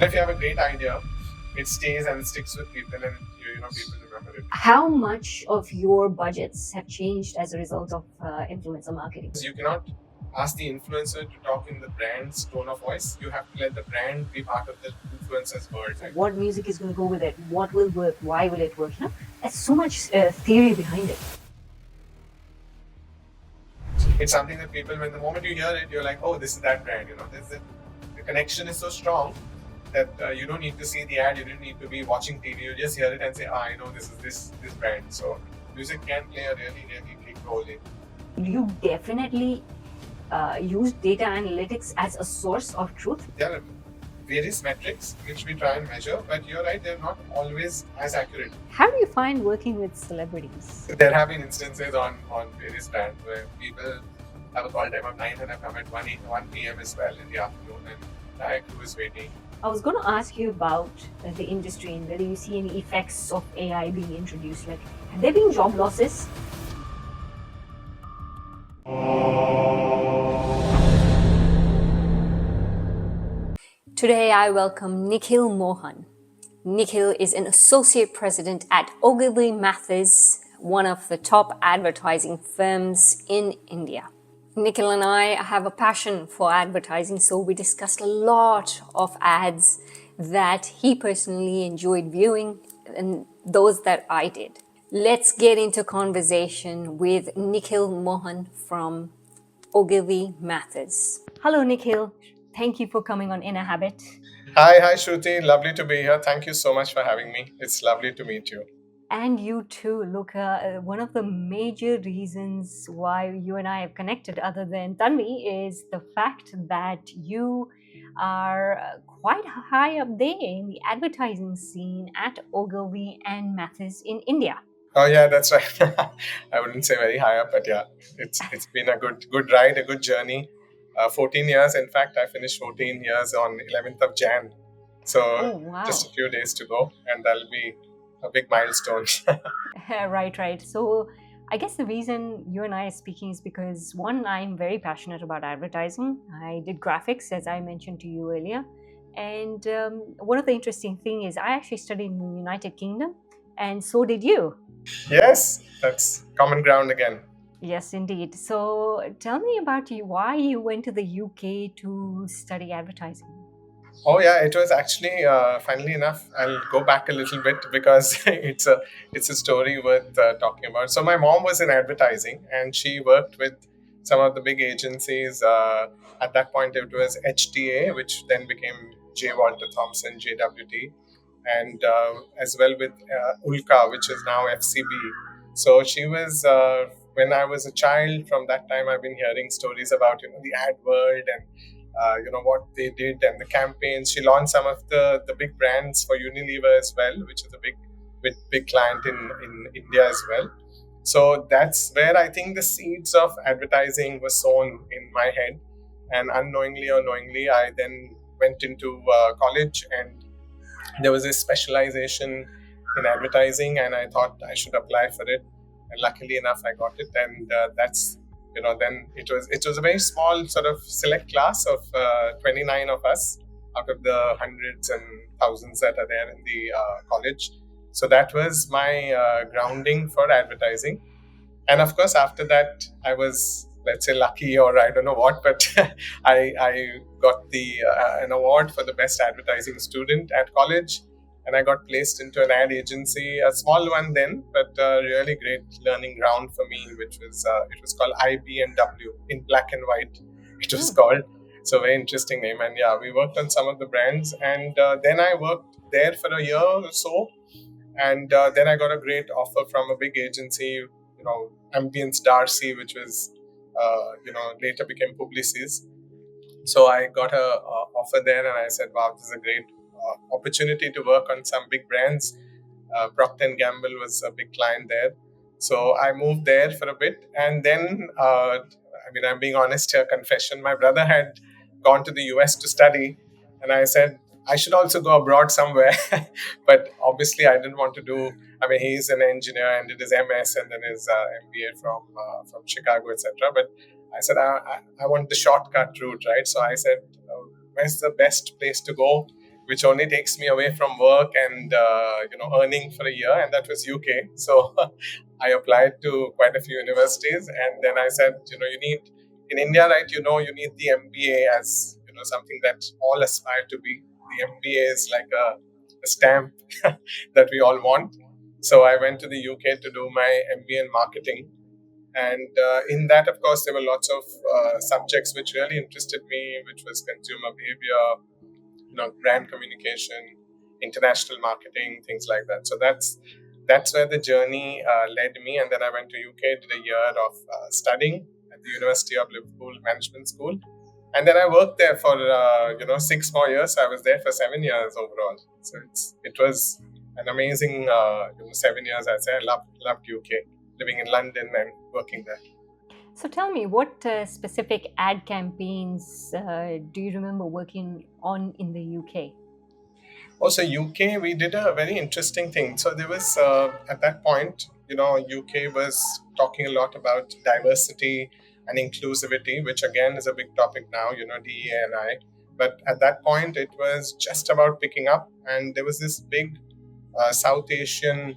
If you have a great idea, it stays and sticks with people, and people remember it. How much of your budgets have changed as a result of influencer marketing? You cannot ask the influencer to talk in the brand's tone of voice. You have to let the brand be part of the influencer's world. So what music is going to go with it? What will work? Why will it work? There's so much theory behind it. It's something that people, when the moment you hear it, you're like, oh, this is that brand. The connection is so strong that you don't need to see the ad, you don't need to be watching TV. You just hear it and say, I know this is this brand. So music can play a really, really big role in. You definitely use data analytics as a source of truth. There are various metrics which we try and measure, but you're right, they're not always as accurate. How do you find working with celebrities? There have been instances on various brands where people have a call time of 9 and have come at 1 p.m. as well in the afternoon, and the crew is waiting. I was going to ask you about the industry and whether you see any effects of AI being introduced. Like, have there been job losses? Today, I welcome Nikhil Mohan. Nikhil is an associate president at Ogilvy Mathis, one of the top advertising firms in India. Nikhil and I have a passion for advertising, so we discussed a lot of ads that he personally enjoyed viewing and those that I did. Let's get into conversation with Nikhil Mohan from Ogilvy Mathis. Hello, Nikhil. Thank you for coming on Inner Habit. Hi, Shruti. Lovely to be here. Thank you so much for having me. It's lovely to meet you. And you too, Luca. One of the major reasons why you and I have connected, other than Tanvi, is the fact that you are quite high up there in the advertising scene at Ogilvy and Mathis in India. Oh yeah, that's right. I wouldn't say very high up, but yeah, it's been a good ride, a good journey. 14 years. In fact, I finished 14 years on 11th of Jan. So wow. Just a few days to go, and that'll be a big milestone. Right. So I guess the reason you and I are speaking is because, one, I'm very passionate about advertising. I did graphics, as I mentioned to you earlier. And one of the interesting things is I actually studied in the United Kingdom, and so did you. Yes, that's common ground again. Yes, indeed. So tell me about you, why you went to the UK to study advertising. Oh yeah, it was actually funnily enough. I'll go back a little bit because it's a story worth talking about. So my mom was in advertising, and she worked with some of the big agencies. At that point, it was HTA, which then became J. Walter Thompson, JWT, and as well with Ulka, which is now FCB. So she was when I was a child. From that time, I've been hearing stories about the ad world and what they did and the campaigns. She launched some of the big brands for Unilever as well, which is a big client in India as well. So that's where I think the seeds of advertising were sown in my head, and unknowingly or knowingly, I then went into college, and there was a specialization in advertising, and I thought I should apply for it. And luckily enough, I got it, and that's then it was a very small sort of select class of 29 of us out of the hundreds and thousands that are there in the college. So that was my grounding for advertising. And of course, after that, I was, let's say, lucky, or I don't know what, but I got an award for the best advertising student at college, and I got placed into an ad agency, a small one then, but a really great learning ground for me, which was it was called IB&W, in black and white. It was called. So very interesting name, and yeah, we worked on some of the brands, and then I worked there for a year or so, and then I got a great offer from a big agency, Ambience Darcy, which was later became Publicis. So I got a offer there, and I said, wow, this is a great opportunity to work on some big brands. Procter and Gamble was a big client there. So I moved there for a bit, and then I'm being honest here, confession, my brother had gone to the US to study, and I said I should also go abroad somewhere. But obviously I didn't want to do, he's an engineer and did his MS and then his MBA from Chicago, etc. But I said I want the shortcut route, right? So I said, where's the best place to go? which only takes me away from work and earning for a year, and that was UK. So I applied to quite a few universities, and then I said, you need in India, right? You need the MBA as something that all aspire to be. The MBA is like a stamp that we all want. So I went to the UK to do my MBA in marketing, and in that, of course, there were lots of subjects which really interested me, which was consumer behavior, brand communication, international marketing, things like that. So that's where the journey led me. And then I went to UK, did a year of studying at the University of Liverpool Management School, and then I worked there for 6 more years. I was there for 7 years overall. So it was an amazing 7 years. I say I loved UK, living in London and working there. So tell me, what specific ad campaigns do you remember working on in the UK? Also, UK, we did a very interesting thing. So there was at that point, UK was talking a lot about diversity and inclusivity, which again is a big topic now. DEI and I. But at that point, it was just about picking up, and there was this big South Asian,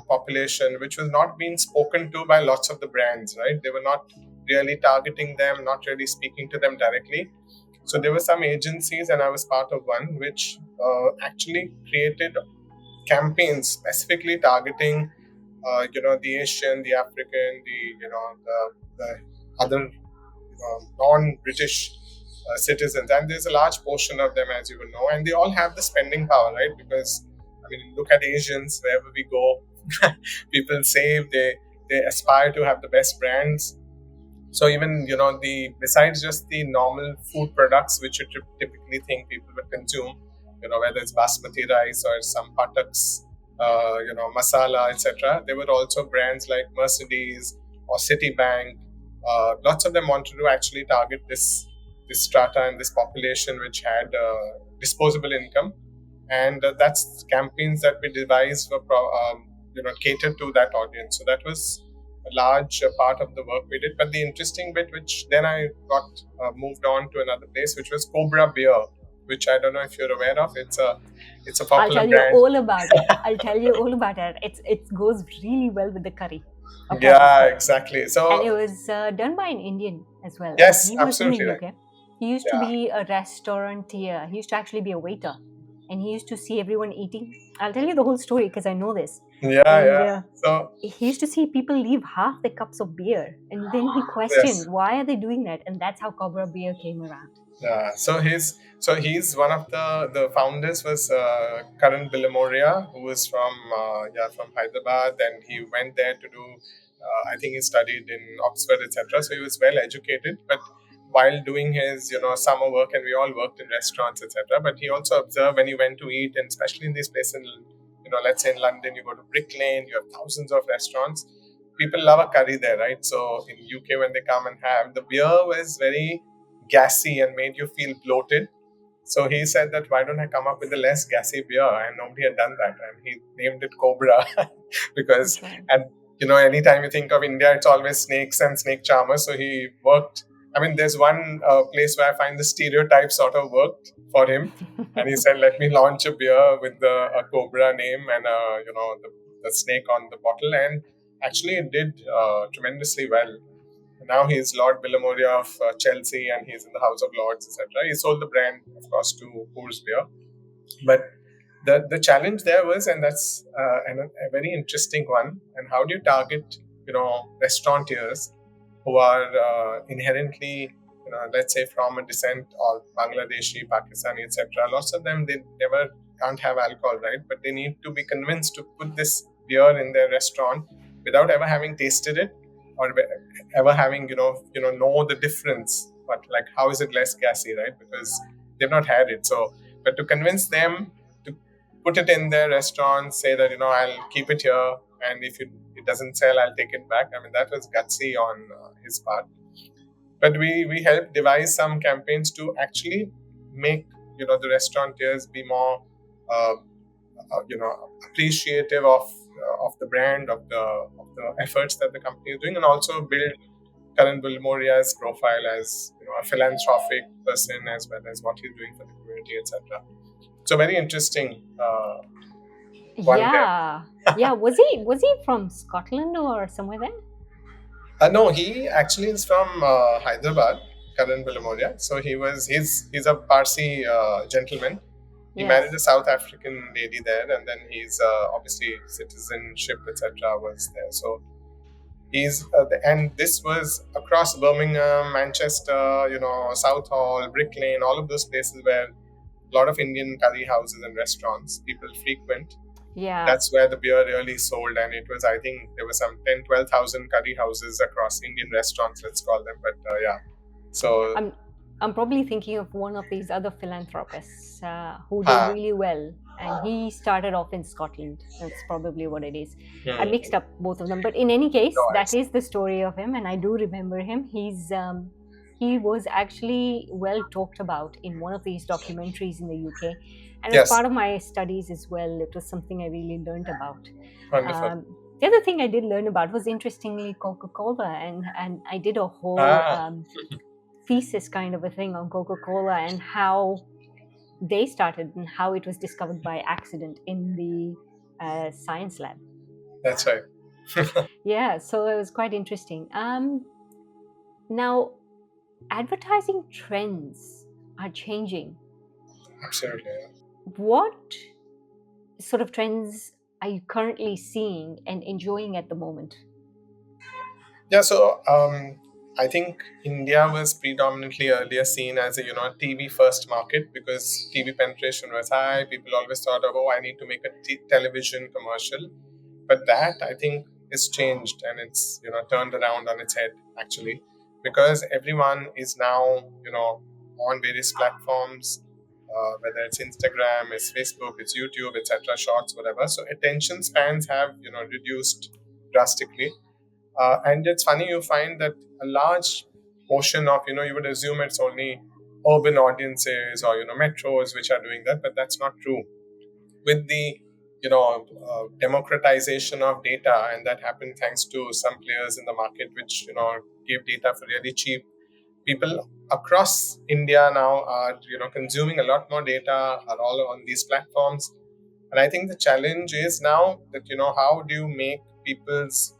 population, which was not being spoken to by lots of the brands. Right? They were not really targeting them, not really speaking to them directly. So there were some agencies, and I was part of one, which actually created campaigns specifically targeting, the Asian, the African, the other non-British citizens, and there's a large portion of them, as you will know, and they all have the spending power, right? Because I mean, look at Asians wherever we go, people save, they aspire to have the best brands. So even the besides just the normal food products which you typically think people would consume, whether it's basmati rice or some pataks, masala, etc. There were also brands like Mercedes or Citibank. Lots of them wanted to actually target this strata and this population which had disposable income, and that's campaigns that we devised for catered to that audience. So that was a large part of the work we did. But the interesting bit, which then I got moved on to another place, which was Cobra Beer, which I don't know if you're aware of. It's a I'll popular tell you brand. all about it. I'll tell you all about it. It goes really well with the curry. Yeah, exactly. So and it was done by an Indian as well. Yes, He was absolutely in the right. UK. He used to be a restaurateur. He used to actually be a waiter, and he used to see everyone eating. I'll tell you the whole story because I know this. Yeah. So he used to see people leave half the cups of beer, and then he questioned why are they doing that, and that's how Cobra Beer came around. Yeah, so he's one of the founders was Karan Billamoria, who was from Hyderabad, and he went there to do I think he studied in Oxford, etc. So he was well educated, but while doing his summer work, and we all worked in restaurants, etc. But he also observed when he went to eat, and especially in these places, let's say in London, you go to Brick Lane, you have thousands of restaurants. People love a curry there, right? So in UK, when they come and have the beer, was very gassy and made you feel bloated. So he said that why don't I come up with a less gassy beer? And nobody had done that, and he named it Cobra because and anytime you think of India, it's always snakes and snake charmers. So he worked. I mean, there's one place where I find the stereotype sort of worked for him, and he said, "Let me launch a beer with a Cobra name and the snake on the bottle," and actually it did tremendously well. Now he's Lord Billamoria of Chelsea, and he's in the House of Lords, etc. He sold the brand, of course, to Coors Beer. But the challenge there was, and that's a very interesting one. And how do you target, restaurateurs who are inherently, let's say from a descent or Bangladeshi, Pakistani, etc. Lots of them, they never can't have alcohol, right? But they need to be convinced to put this beer in their restaurant without ever having tasted it or ever having know the difference. But like, how is it less gassy, right? Because they've not had it. So, but to convince them to put it in their restaurant, say that I'll keep it here, and if it doesn't sell, I'll take it back. I mean, that was gutsy on his part. But we helped devise some campaigns to actually make the restaurateurs be more appreciative of the brand, of the efforts that the company is doing, and also build Karan Billamouria's profile as a philanthropic person, as well as what he's doing for the community, etc. So very interesting one there. Yeah. Yeah. Was he from Scotland or somewhere there? No, he actually is from Hyderabad, Karan Villamoria. So he's a Parsi gentleman. He married a Yes. South African lady there, and then he's obviously citizenship etc. was there. So and this was across Birmingham, Manchester, Southall, Brick Lane, all of those places where a lot of Indian curry houses and restaurants people frequent. Yeah. That's where the beer really sold, and it was, I think there were some 10, 12,000 curry houses across Indian restaurants, let's call them. But yeah, so I'm probably thinking of one of these other philanthropists who did ha, really well, and he started off in Scotland. That's probably what it is. I mixed hmm, up both of them, but in any case, no that eyes. is the story of him, and I do remember him. He was actually well talked about in one of these documentaries in the UK, and as Yes, part of my studies as well, it was something I really learned about. wonderful. The other thing I did learn about was interestingly Coca-Cola, and I did a whole Ah, thesis kind of a thing on Coca-Cola and how they started and how it was discovered by accident in the science lab. that's right. Yeah, so it was quite interesting. Now, advertising trends are changing. Absolutely. Yeah. What sort of trends are you currently seeing and enjoying at the moment? Yeah, so I think India was predominantly earlier seen as a TV first market because TV penetration was high. People always thought of, oh, I need to make a television commercial, but that I think is changed, and it's turned around on its head actually, because everyone is now on various platforms, whether it's Instagram, it's Facebook, it's YouTube, etc., Shorts, whatever. So attention spans have reduced drastically, and it's funny, you find that a large portion of, you would assume it's only urban audiences or, metros which are doing that, but that's not true. With the, democratization of data, and that happened thanks to some players in the market which, give data for really cheap. People across India now are, consuming a lot more data, are all on these platforms. And I think the challenge is now that, how do you make people's,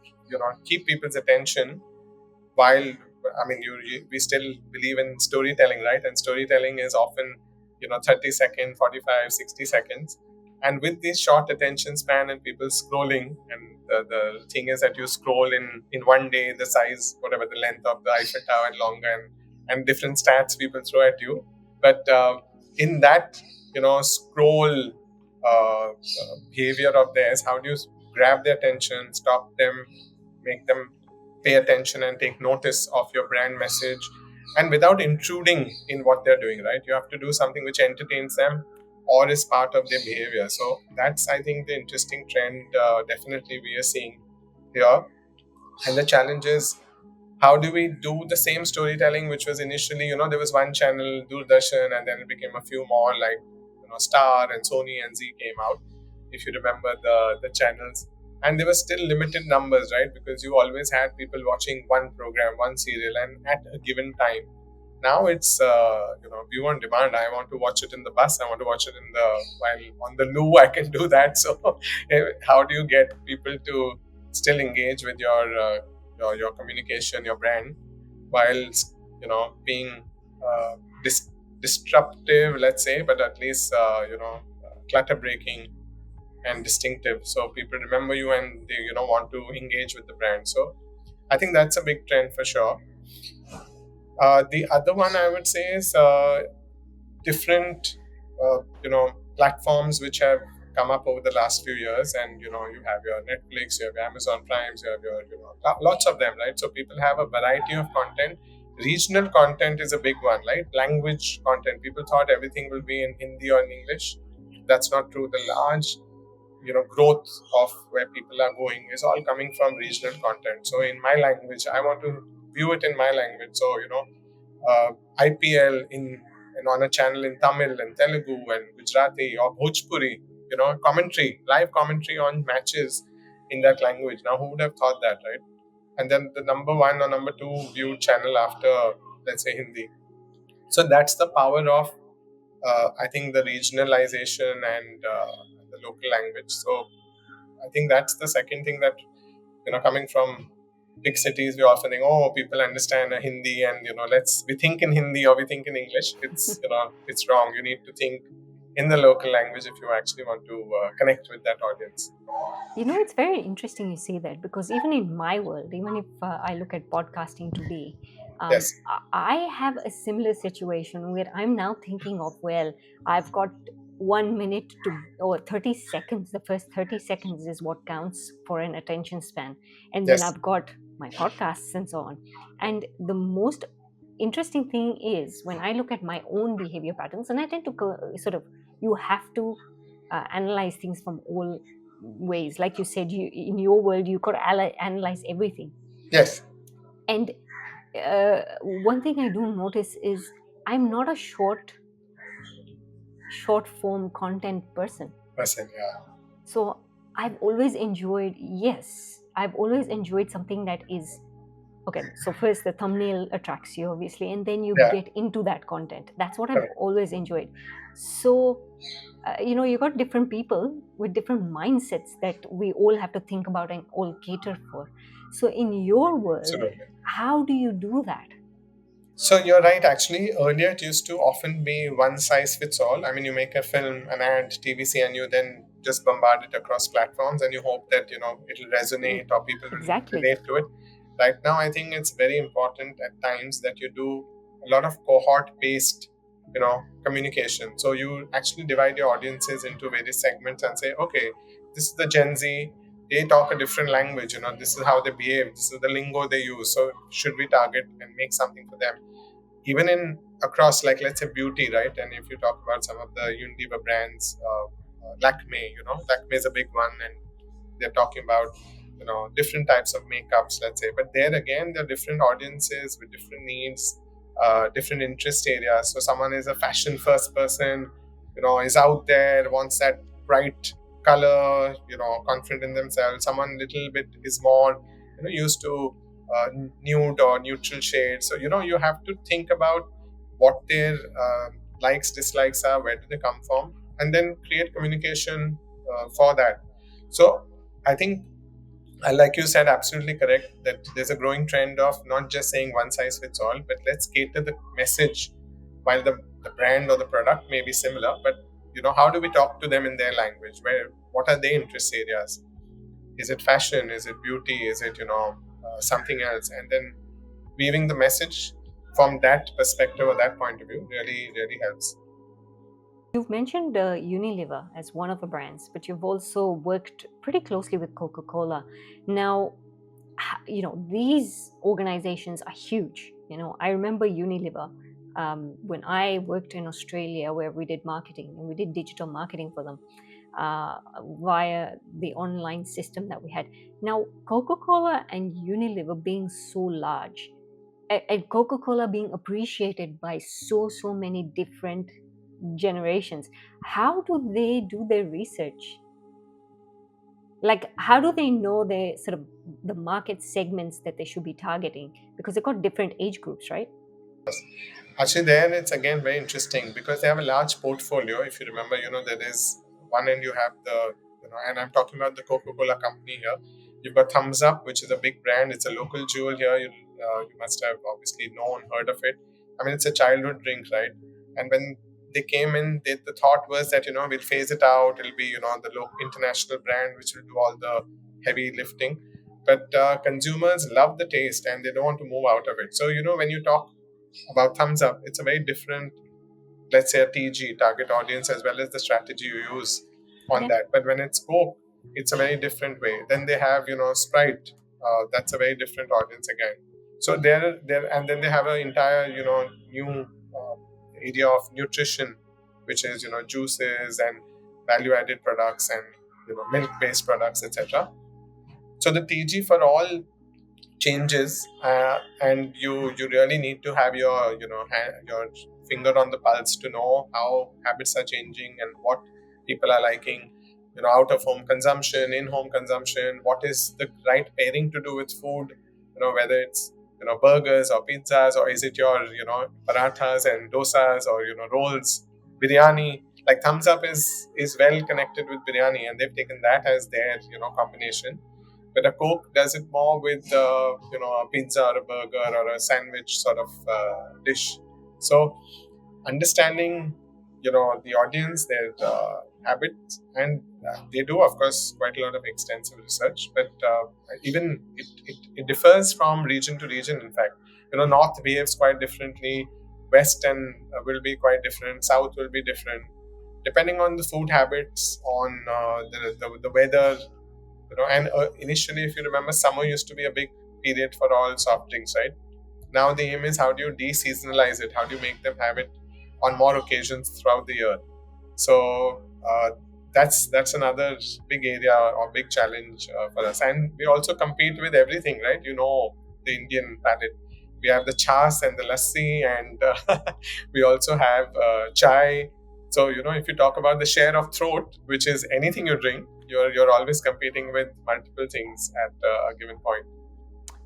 keep people's attention while, I mean, we still believe in storytelling, right? And storytelling is often 30 second, 45, 60 seconds. And with this short attention span and people scrolling, and the thing is that you scroll in one day the size, whatever the length of the Eiffel Tower and longer, and different stats people throw at you. But in that scroll behavior of theirs, how do you grab their attention, stop them, make them pay attention and take notice of your brand message, and without intruding in what they're doing, right? You have to do something which entertains them or is part of their behavior. So that's, I think, the interesting trend, definitely we are seeing here. And the challenge is, how do we do the same storytelling which was initially, there was one channel, Doordarshan, and then it became a few more, like Star and Sony and Z came out, if you remember the channels. And there were still limited numbers, right? Because you always had people watching one program, one serial, and at a given time. Now it's view on demand. I want to watch it in the bus, I want to watch it in the while on the loo, I can do that. So how do you get people to still engage with your communication, your brand, while being uh, dis- disruptive, let's say, but at least clutter breaking and distinctive, so people remember you and they want to engage with the brand. So I think that's a big trend for sure. The other one I would say is different platforms which have come up over the last few years, and you have your Netflix, you have your Amazon Primes, you have your lots of them, right? So people have a variety of content. Regional content is a big one, right? Language content, people thought everything will be in Hindi or in English. That's not true. The large growth of where people are going is all coming from regional content. So in my language, I want to view it in my language. So IPL in on a channel in Tamil and Telugu and Gujarati or Bhojpuri, commentary, live commentary on matches in that language. Now, who would have thought that, right? And then the number one or number two viewed channel after, let's say, Hindi. So that's the power of I think the regionalization and the local language. So I think that's the second thing that, coming from big cities, we often think, oh, people understand Hindi, and let's we think in Hindi or we think in English. It's wrong. You need to think in the local language if you actually want to connect with that audience. It's very interesting you say that, because even in my world, even if I look at podcasting today, Yes, I have a similar situation where I'm now thinking of, well, I've got 1 minute to, or 30 seconds. The first 30 seconds is what counts for an attention span. And then yes, I've got my podcasts and so on. And the most interesting thing is when I look at my own behavior patterns, and I tend to sort of, you have to analyze things from all ways. Like you said, you in your world you could analyze everything. yes. And one thing I do notice is I'm not a short form content person. Person, yeah, So I've always enjoyed something that is okay. So first the thumbnail attracts you, obviously, and then you yeah. get into that content. That's what I've Correct. always enjoyed. So you got different people with different mindsets that we all have to think about and all cater for. So in your world, Absolutely. how do you do that? So you're right. Actually, earlier it used to often be one size fits all. I mean, you make a film, an ad, TVC, and you then just bombard it across platforms, and you hope that it'll Mm, resonate or people will exactly. relate to it. Right now, I think it's very important at times that you do a lot of cohort-based, communication. So you actually divide your audiences into various segments and say, okay, this is the Gen Z. They talk a different language. This is how they behave. This is the lingo they use. So should we target and make something for them? Even in across, like, let's say beauty, right? And if you talk about some of the Unilever brands, Lakme, Lakme is a big one, and they're talking about different types of makeups, let's say. But there again, there are different audiences with different needs, different interest areas. So someone is a fashion first person, is out there, wants that bright color, confident in themselves. Someone little bit is more used to nude or neutral shades. So you have to think about what their likes, dislikes are, where do they come from, and then create communication for that. So I think, like you said, absolutely correct, that there's a growing trend of not just saying one size fits all, but let's cater the message. While the brand or the product may be similar, but how do we talk to them in their language? What are their interest areas? Is it fashion? Is it beauty? Is it something else? And then weaving the message from that perspective or that point of view really really helps. You've mentioned Unilever as one of the brands, but you've also worked pretty closely with Coca-Cola. Now, these organizations are huge. I remember Unilever when I worked in Australia, where we did marketing and we did digital marketing for them via the online system that we had. Now, Coca-Cola and Unilever being so large, and Coca-Cola being appreciated by so many different generations, how do they do their research? Like, how do they know the sort of the market segments that they should be targeting? Because they've got different age groups, right? Actually, there it's again very interesting because they have a large portfolio. If you remember, there is one end you have the, and I'm talking about the Coca-Cola company here. You've got Thumbs Up, which is a big brand. It's a local jewel here. You must have obviously known, heard of it. I mean, it's a childhood drink, right? And when they came in, the thought was that we'll phase it out. It'll be the local international brand which will do all the heavy lifting. But consumers love the taste and they don't want to move out of it. So when you talk about Thumbs Up, it's a very different, let's say, a TG, target audience, as well as the strategy you use on Yeah. that. But when it's Coke, it's a very different way. Then they have, Sprite. That's a very different audience again. So and then they have an entire, new area of nutrition, which is, juices and value-added products and, milk-based products, etc. So the TG for all changes, and you really need to have your your finger on the pulse to know how habits are changing and what people are liking, out of home consumption, in home consumption, what is the right pairing to do with food, whether it's burgers or pizzas, or is it your parathas and dosas, or rolls biryani, like thumbs up is well connected with biryani, and they've taken that as their combination. But a Coke does it more with a pizza or a burger or a sandwich sort of dish. So understanding the audience, their habits, and they do, of course, quite a lot of extensive research, but even it differs from region to region. In fact, north behaves quite differently, west and will be quite different, south will be different, depending on the food habits, on the weather. And initially, if you remember, summer used to be a big period for all soft drinks, right? Now the aim is, how do you de-seasonalize it? How do you make them have it on more occasions throughout the year? So that's another big area or big challenge for us. And we also compete with everything, right? The Indian palate. We have the chas and the lassi, and we also have chai. So if you talk about the share of throat, which is anything you drink, you're always competing with multiple things at a given point.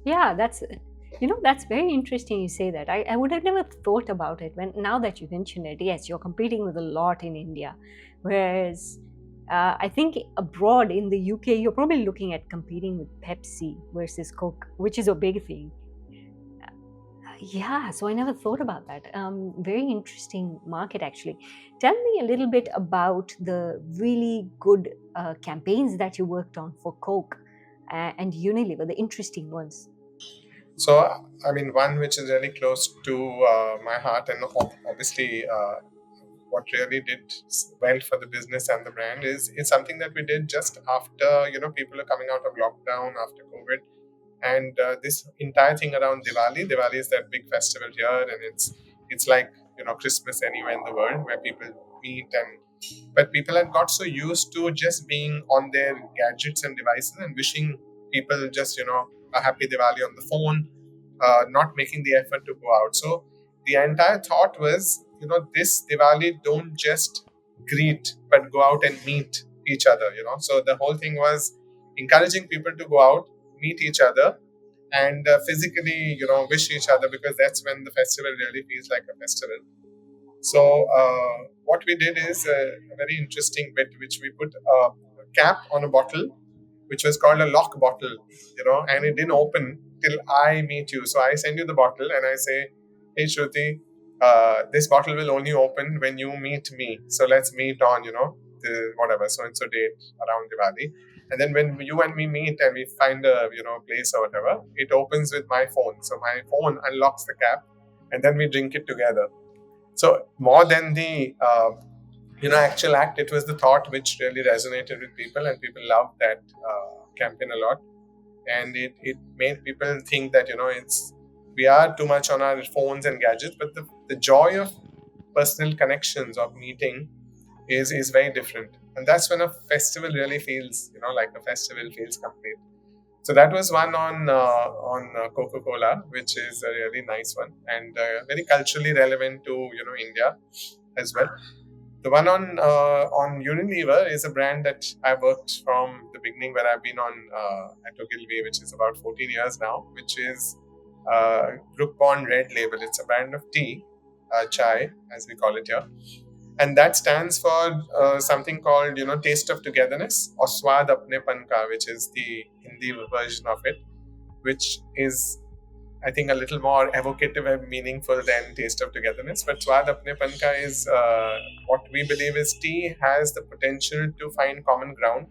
Yeah, that's very interesting you say that. I would have never thought about it when now that you mention it. Yes, you're competing with a lot in India, whereas I think abroad in the UK you're probably looking at competing with Pepsi versus Coke, which is a big thing. Yeah, so I never thought about that. Very interesting market, actually. Tell me a little bit about the really good campaigns that you worked on for Coke and Unilever, the interesting ones. So, I mean, one which is really close to my heart, and obviously, what really did well for the business and the brand is something that we did just after people are coming out of lockdown after COVID, and this entire thing around Diwali. Diwali is that big festival here, and it's like Christmas anywhere in the world, where people meet. And but people had got so used to just being on their gadgets and devices and wishing people just a happy Diwali on the phone, not making the effort to go out. So the entire thought was, this Diwali, don't just greet, but go out and meet each other. So the whole thing was encouraging people to go out, meet each other, and physically, wish each other, because that's when the festival really feels like a festival. So what we did is a very interesting bit, which we put a cap on a bottle, which was called a lock bottle, and it didn't open till I meet you. So I send you the bottle and I say, hey Shruti, this bottle will only open when you meet me. So let's meet on, the whatever so and so date around Diwali. And then when you and me meet and we find a place or whatever, it opens with my phone. So my phone unlocks the cap, and then we drink it together. So more than the actual act, it was the thought which really resonated with people, and people loved that campaign a lot. And it made people think that it's we are too much on our phones and gadgets, but the joy of personal connections, of meeting, is very different. And that's when a festival really feels like a festival feels complete. So that was one on Coca-Cola, which is a really nice one, and very culturally relevant to India as well. The one on Unilever is a brand that I worked from the beginning, where I've been on at Ogilvy, which is about 14 years now, which is Brook Bond Red Label. It's a brand of tea, chai, as we call it here, and that stands for something called Taste of Togetherness, or Swad Apne Pan Ka, which is the Hindi version of it, which is, I think, a little more evocative and meaningful than Taste of Togetherness. But Swad Apne Pan Ka is what we believe is tea has the potential to find common ground.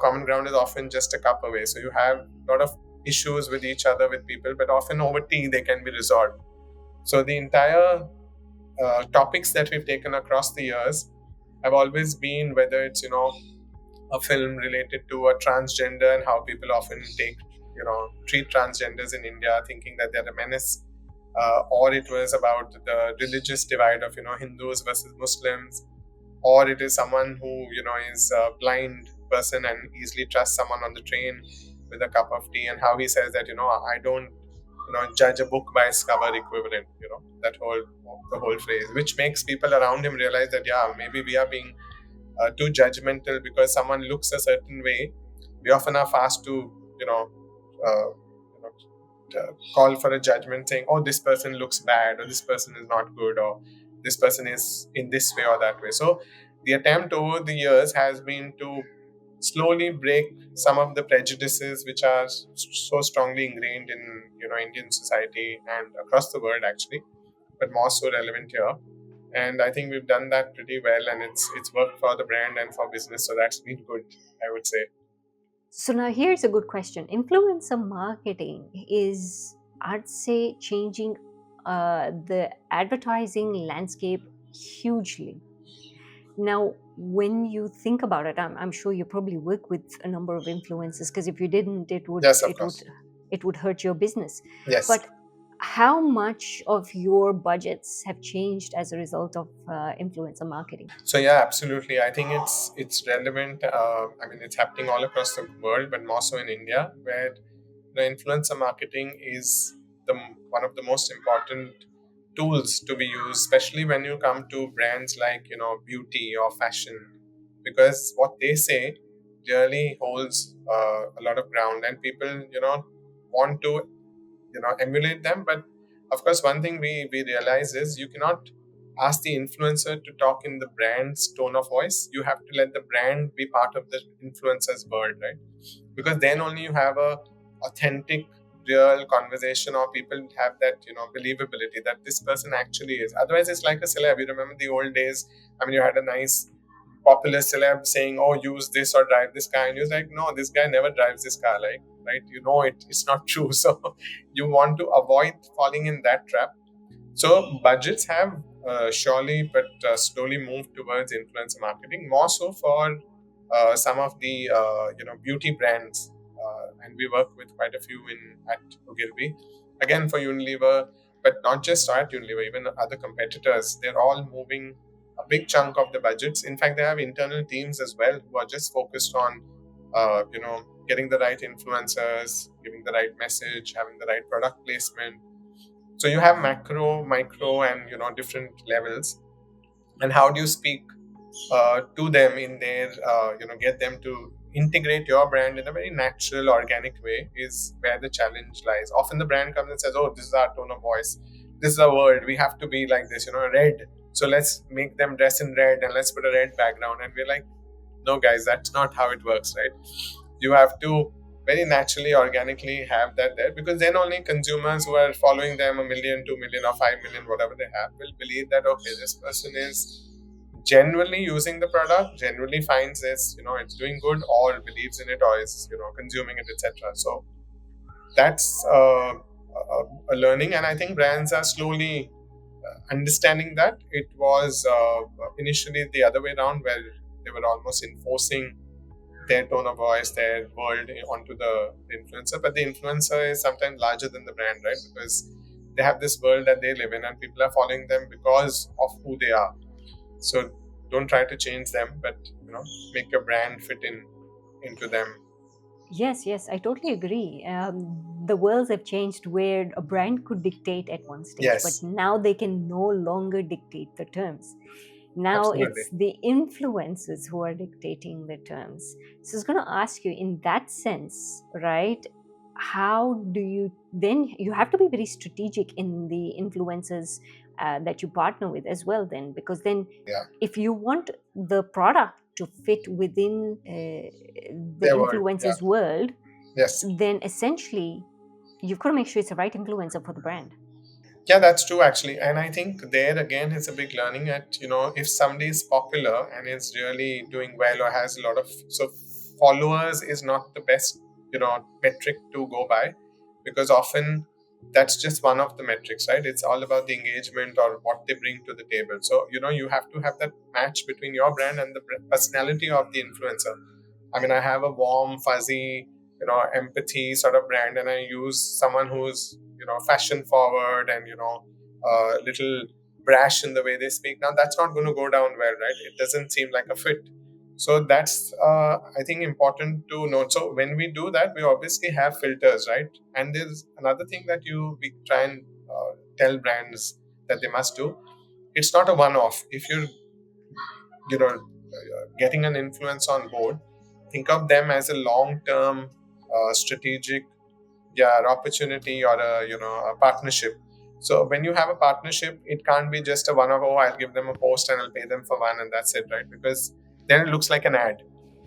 Common ground is often just a cup away. So you have a lot of issues with each other, with people, but often over tea they can be resolved. So the entire topics that we've taken across the years have always been, whether it's a film related to a transgender and how people often treat transgenders in India, thinking that they're a menace, or it was about the religious divide of Hindus versus Muslims, or it is someone who is a blind person and easily trusts someone on the train with a cup of tea, and how he says that I don't judge a book by its cover equivalent, that whole the whole phrase, which makes people around him realize that yeah, maybe we are being too judgmental because someone looks a certain way. We often are fast to call for a judgment, saying, oh, this person looks bad, or this person is not good, or this person is in this way or that way. So the attempt over the years has been to slowly break some of the prejudices which are so strongly ingrained in Indian society and across the world actually, but more so relevant here. And I think we've done that pretty well, and it's worked for the brand and for business, so that's been good, I would say. So now here's a good question. Influencer marketing is, I'd say, changing the advertising landscape hugely. Now, when you think about it, I'm sure you probably work with a number of influencers, because if you didn't, Yes, of course. it would hurt your business. Yes. But how much of your budgets have changed as a result of influencer marketing? So yeah, absolutely. I think it's relevant. I mean, it's happening all across the world, but more so in India, where the influencer marketing is one of the most important tools to be used, especially when you come to brands like beauty or fashion, because what they say really holds a lot of ground, and people want to emulate them. But of course, one thing we realize is you cannot ask the influencer to talk in the brand's tone of voice. You have to let the brand be part of the influencer's world, right? Because then only you have a authentic real conversation, or people have that believability that this person actually is. Otherwise it's like a celeb. You remember the old days? I mean, you had a nice popular celeb saying, oh, use this or drive this car, and you're like, no, this guy never drives this car, like, right? It's not true. So you want to avoid falling in that trap. So budgets have surely but slowly moved towards influencer marketing, more so for some of the beauty brands, and we work with quite a few in at Ogilvy. Again, for Unilever, but not just at Unilever, even other competitors, they're all moving a big chunk of the budgets. In fact, they have internal teams as well who are just focused on getting the right influencers, giving the right message, having the right product placement. So you have macro, micro, and different levels. And how do you speak to them in their get them to integrate your brand in a very natural, organic way is where the challenge lies. Often the brand comes and says, "Oh, this is our tone of voice. This is our world. We have to be like this, red. So let's make them dress in red and let's put a red background." And we're like, "No, guys, that's not how it works, right? You have to very naturally, organically have that there, because then only consumers who are following them, 1 million, 2 million, or 5 million, whatever they have, will believe that okay, this person is genuinely using the product, generally finds this, it's doing good, or believes in it, or is consuming it, etc." So that's a learning, and I think brands are slowly understanding that. It was initially the other way around, where they were almost enforcing their tone of voice, their world onto the influencer. But the influencer is sometimes larger than the brand, right? Because they have this world that they live in, and people are following them because of who they are. So don't try to change them, but make your brand fit into them. Yes, yes, I totally agree. The worlds have changed where a brand could dictate at one stage, but Yes, now they can no longer dictate the terms. Now absolutely. it's the influencers who are dictating the terms. So I was going to ask you, in that sense, right? How do you then, you have to be very strategic in the influencers that you partner with as well, then, because then Yeah, if you want the product to fit within the their word. Yeah. influencer's world, Yes. then essentially you've got to make sure it's the right influencer for the brand. Yeah, that's true actually. And I think there again is a big learning at, if somebody is popular and is really doing well or has a lot of so followers is not the best, metric to go by, because often that's just one of the metrics, right? It's all about the engagement or what they bring to the table. So, you have to have that match between your brand and the personality of the influencer. I mean, I have a warm, fuzzy, empathy sort of brand, and I use someone who's, fashion forward and, little brash in the way they speak. Now, that's not going to go down well, right? It doesn't seem like a fit. So that's, I think, important to note. So when we do that, we obviously have filters, right? And there's another thing that we try and tell brands that they must do. It's not a one-off. If you're getting an influence on board, think of them as a long-term strategic, yeah, opportunity, or a partnership, So when you have a partnership, it can't be just a one of, oh, I'll give them a post and I'll pay them for one and that's it, right? Because then it looks like an ad,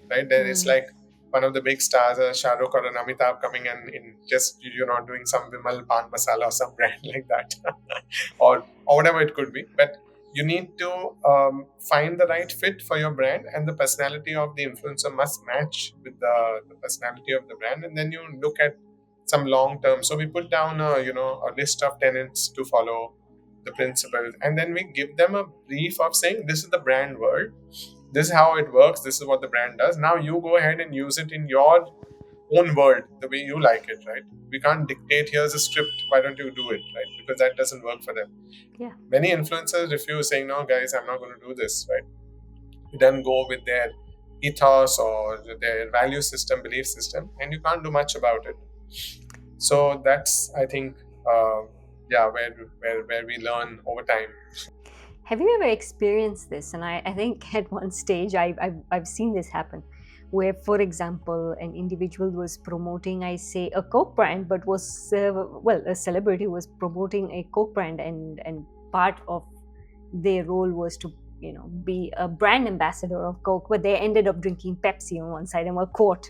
right? Then it's Hmm. like one of the big stars, Shah Rukh or an Amitabh coming in just doing some Vimal Pan Masala or some brand like that, or whatever it could be. But you need to find the right fit for your brand, and the personality of the influencer must match with the personality of the brand, and then you look at some long term. So we put down a list of tenants to follow, the principles, and then we give them a brief of saying this is the brand world, this is how it works, this is what the brand does. Now you go ahead and use it in your own world the way you like it, right? We can't dictate, here's a script, why don't you do it, right? Because that doesn't work for them. Yeah. Many influencers refuse, saying, no guys, I'm not going to do this, right? You then go with their ethos or their value system, belief system, and you can't do much about it. So that's, I think, yeah, where we learn over time. Have you ever experienced this? And I think at one stage I've seen this happen where, for example, an individual was promoting, I say, a Coke brand, but was, well, a celebrity was promoting a Coke brand, and part of their role was to, be a brand ambassador of Coke, but they ended up drinking Pepsi on one side and were caught.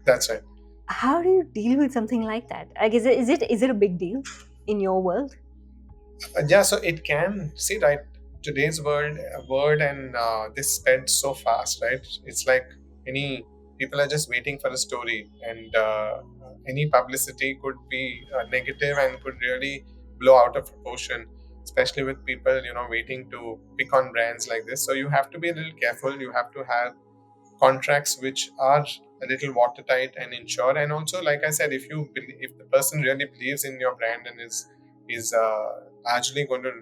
That's right. How do you deal with something like that? Like, is it a big deal in your world? Yeah, so it can see, right, today's word and this sped so fast, right? It's like any people are just waiting for a story, and any publicity could be negative and could really blow out of proportion, especially with people waiting to pick on brands like this. So you have to be a little careful. You have to have contracts which are a little watertight and insured. And also, like I said, if the person really believes in your brand and is largely going to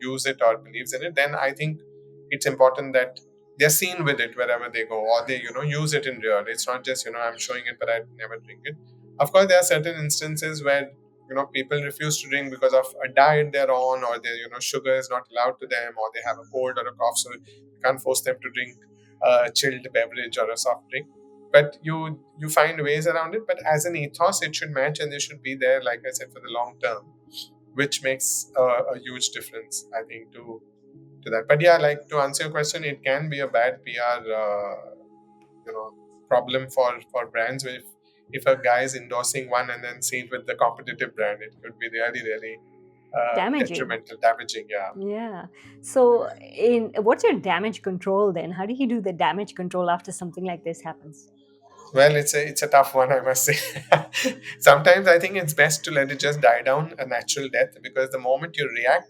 use it or believes in it, then I think it's important that they're seen with it wherever they go, or they use it in real. It's not just I'm showing it but I never drink it. Of course, there are certain instances where people refuse to drink because of a diet they're on, or their sugar is not allowed to them, or they have a cold or a cough, so you can't force them to drink a chilled beverage or a soft drink. But you find ways around it. But as an ethos, it should match, and they should be there, like I said, for the long term, which makes a huge difference, I think, to that. But yeah, like, to answer your question, it can be a bad PR you know problem for brands. If a guy is endorsing one and then seen with the competitive brand, it could be really really Damaging. detrimental, damaging. Yeah. Yeah. So, in what's your damage control then? How do you do the damage control after something like this happens? Well, it's a tough one, I must say. Sometimes I think it's best to let it just die down a natural death, because the moment you react,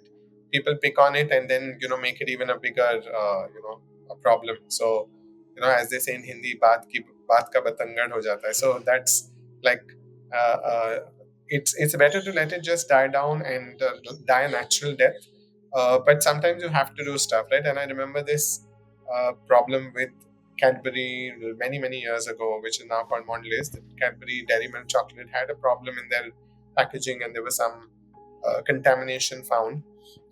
people pick on it and then make it even a bigger a problem. So as they say in Hindi, baat ka batangad ho jata hai. So that's like it's better to let it just die down and die a natural death. But sometimes you have to do stuff, right? And I remember this problem with Cadbury many many years ago, which is now called Mondelez. The Cadbury Dairy Milk chocolate had a problem in their packaging, and there was some contamination found,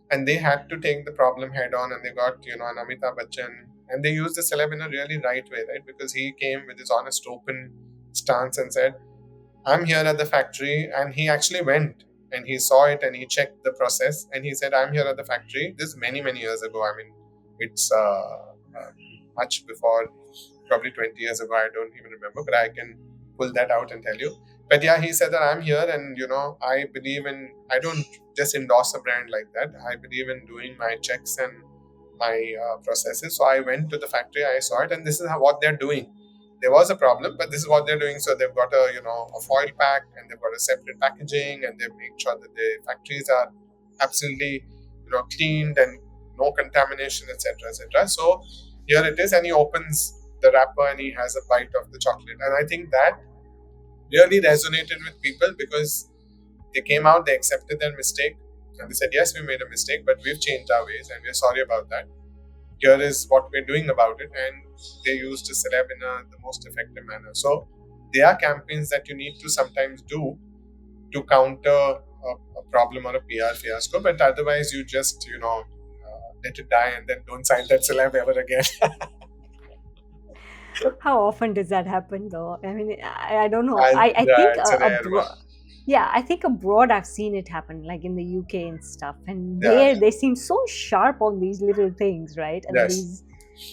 and they had to take the problem head on, and they got an Amitabh Bachchan, and they used the celeb in a really right way, right? Because he came with his honest, open stance and said, I'm here at the factory. And he actually went and he saw it and he checked the process and he said, I'm here at the factory. This is many, many years ago. I mean, it's much before, probably 20 years ago. I don't even remember, but I can pull that out and tell you. But yeah, he said that I'm here, and I believe in, I don't just endorse a brand like that. I believe in doing my checks and my processes. So I went to the factory, I saw it, and this is what they're doing. There was a problem, but this is what they're doing. So they've got a foil pack, and they've got a separate packaging, and they've made sure that the factories are absolutely cleaned and no contamination, etc., etc. So here it is, and he opens the wrapper and he has a bite of the chocolate, and I think that really resonated with people, because they came out, they accepted their mistake, and they said, yes, we made a mistake, but we've changed our ways and we're sorry about that. Here is what we're doing about it. And they used a celeb in the most effective manner. So there are campaigns that you need to sometimes do to counter a problem or a PR fiasco, but otherwise you just let it die and then don't sign that celeb ever again. How often does that happen, though? I mean, I don't know. I Yeah, think it's a rare one. Yeah, I think abroad I've seen it happen, like in the UK and stuff. And Yeah, there they seem so sharp on these little things, right? And yes. these,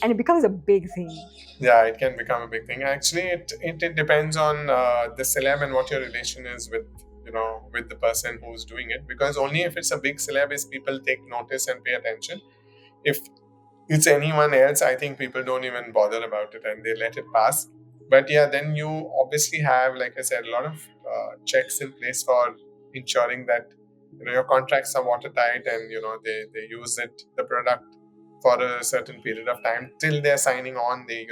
and it becomes a big thing. Yeah, it can become a big thing. Actually, it depends on the celeb and what your relation is with, with the person who's doing it. Because only if it's a big celeb is people take notice and pay attention. If it's anyone else, I think people don't even bother about it and they let it pass. But yeah, then you obviously have, like I said, a lot of checks in place for ensuring that your contracts are watertight, and they use the product for a certain period of time till they're signing on. They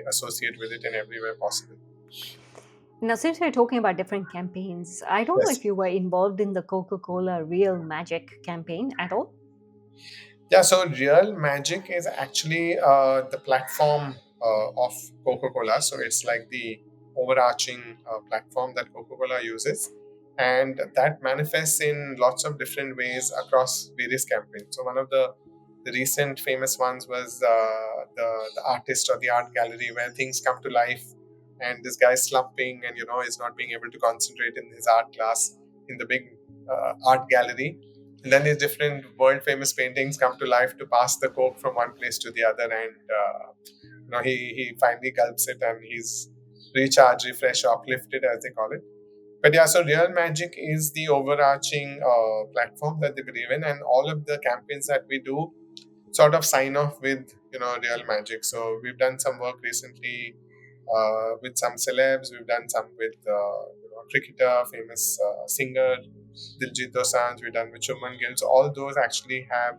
associate with it in every way possible. Now, since we're talking about different campaigns, I don't know Yes. if you were involved in the Coca-Cola Real Magic campaign at all. Yeah, so Real Magic is actually the platform of Coca-Cola. So it's like the overarching platform that Coca-Cola uses. And that manifests in lots of different ways across various campaigns. So one of the recent famous ones was the artist or the art gallery, where things come to life and this guy's slumping and, is not being able to concentrate in his art class in the big art gallery, and then these different world famous paintings come to life to pass the coke from one place to the other, and he finally gulps it and he's recharged, refreshed, uplifted, as they call it. But yeah, so Real Magic is the overarching platform that they believe in, and all of the campaigns that we do sort of sign off with Real Magic. So we've done some work recently with some celebs. We've done some with cricketer, famous singer Diljit Dosanjh. We've done with Shuman Gill. So all those actually have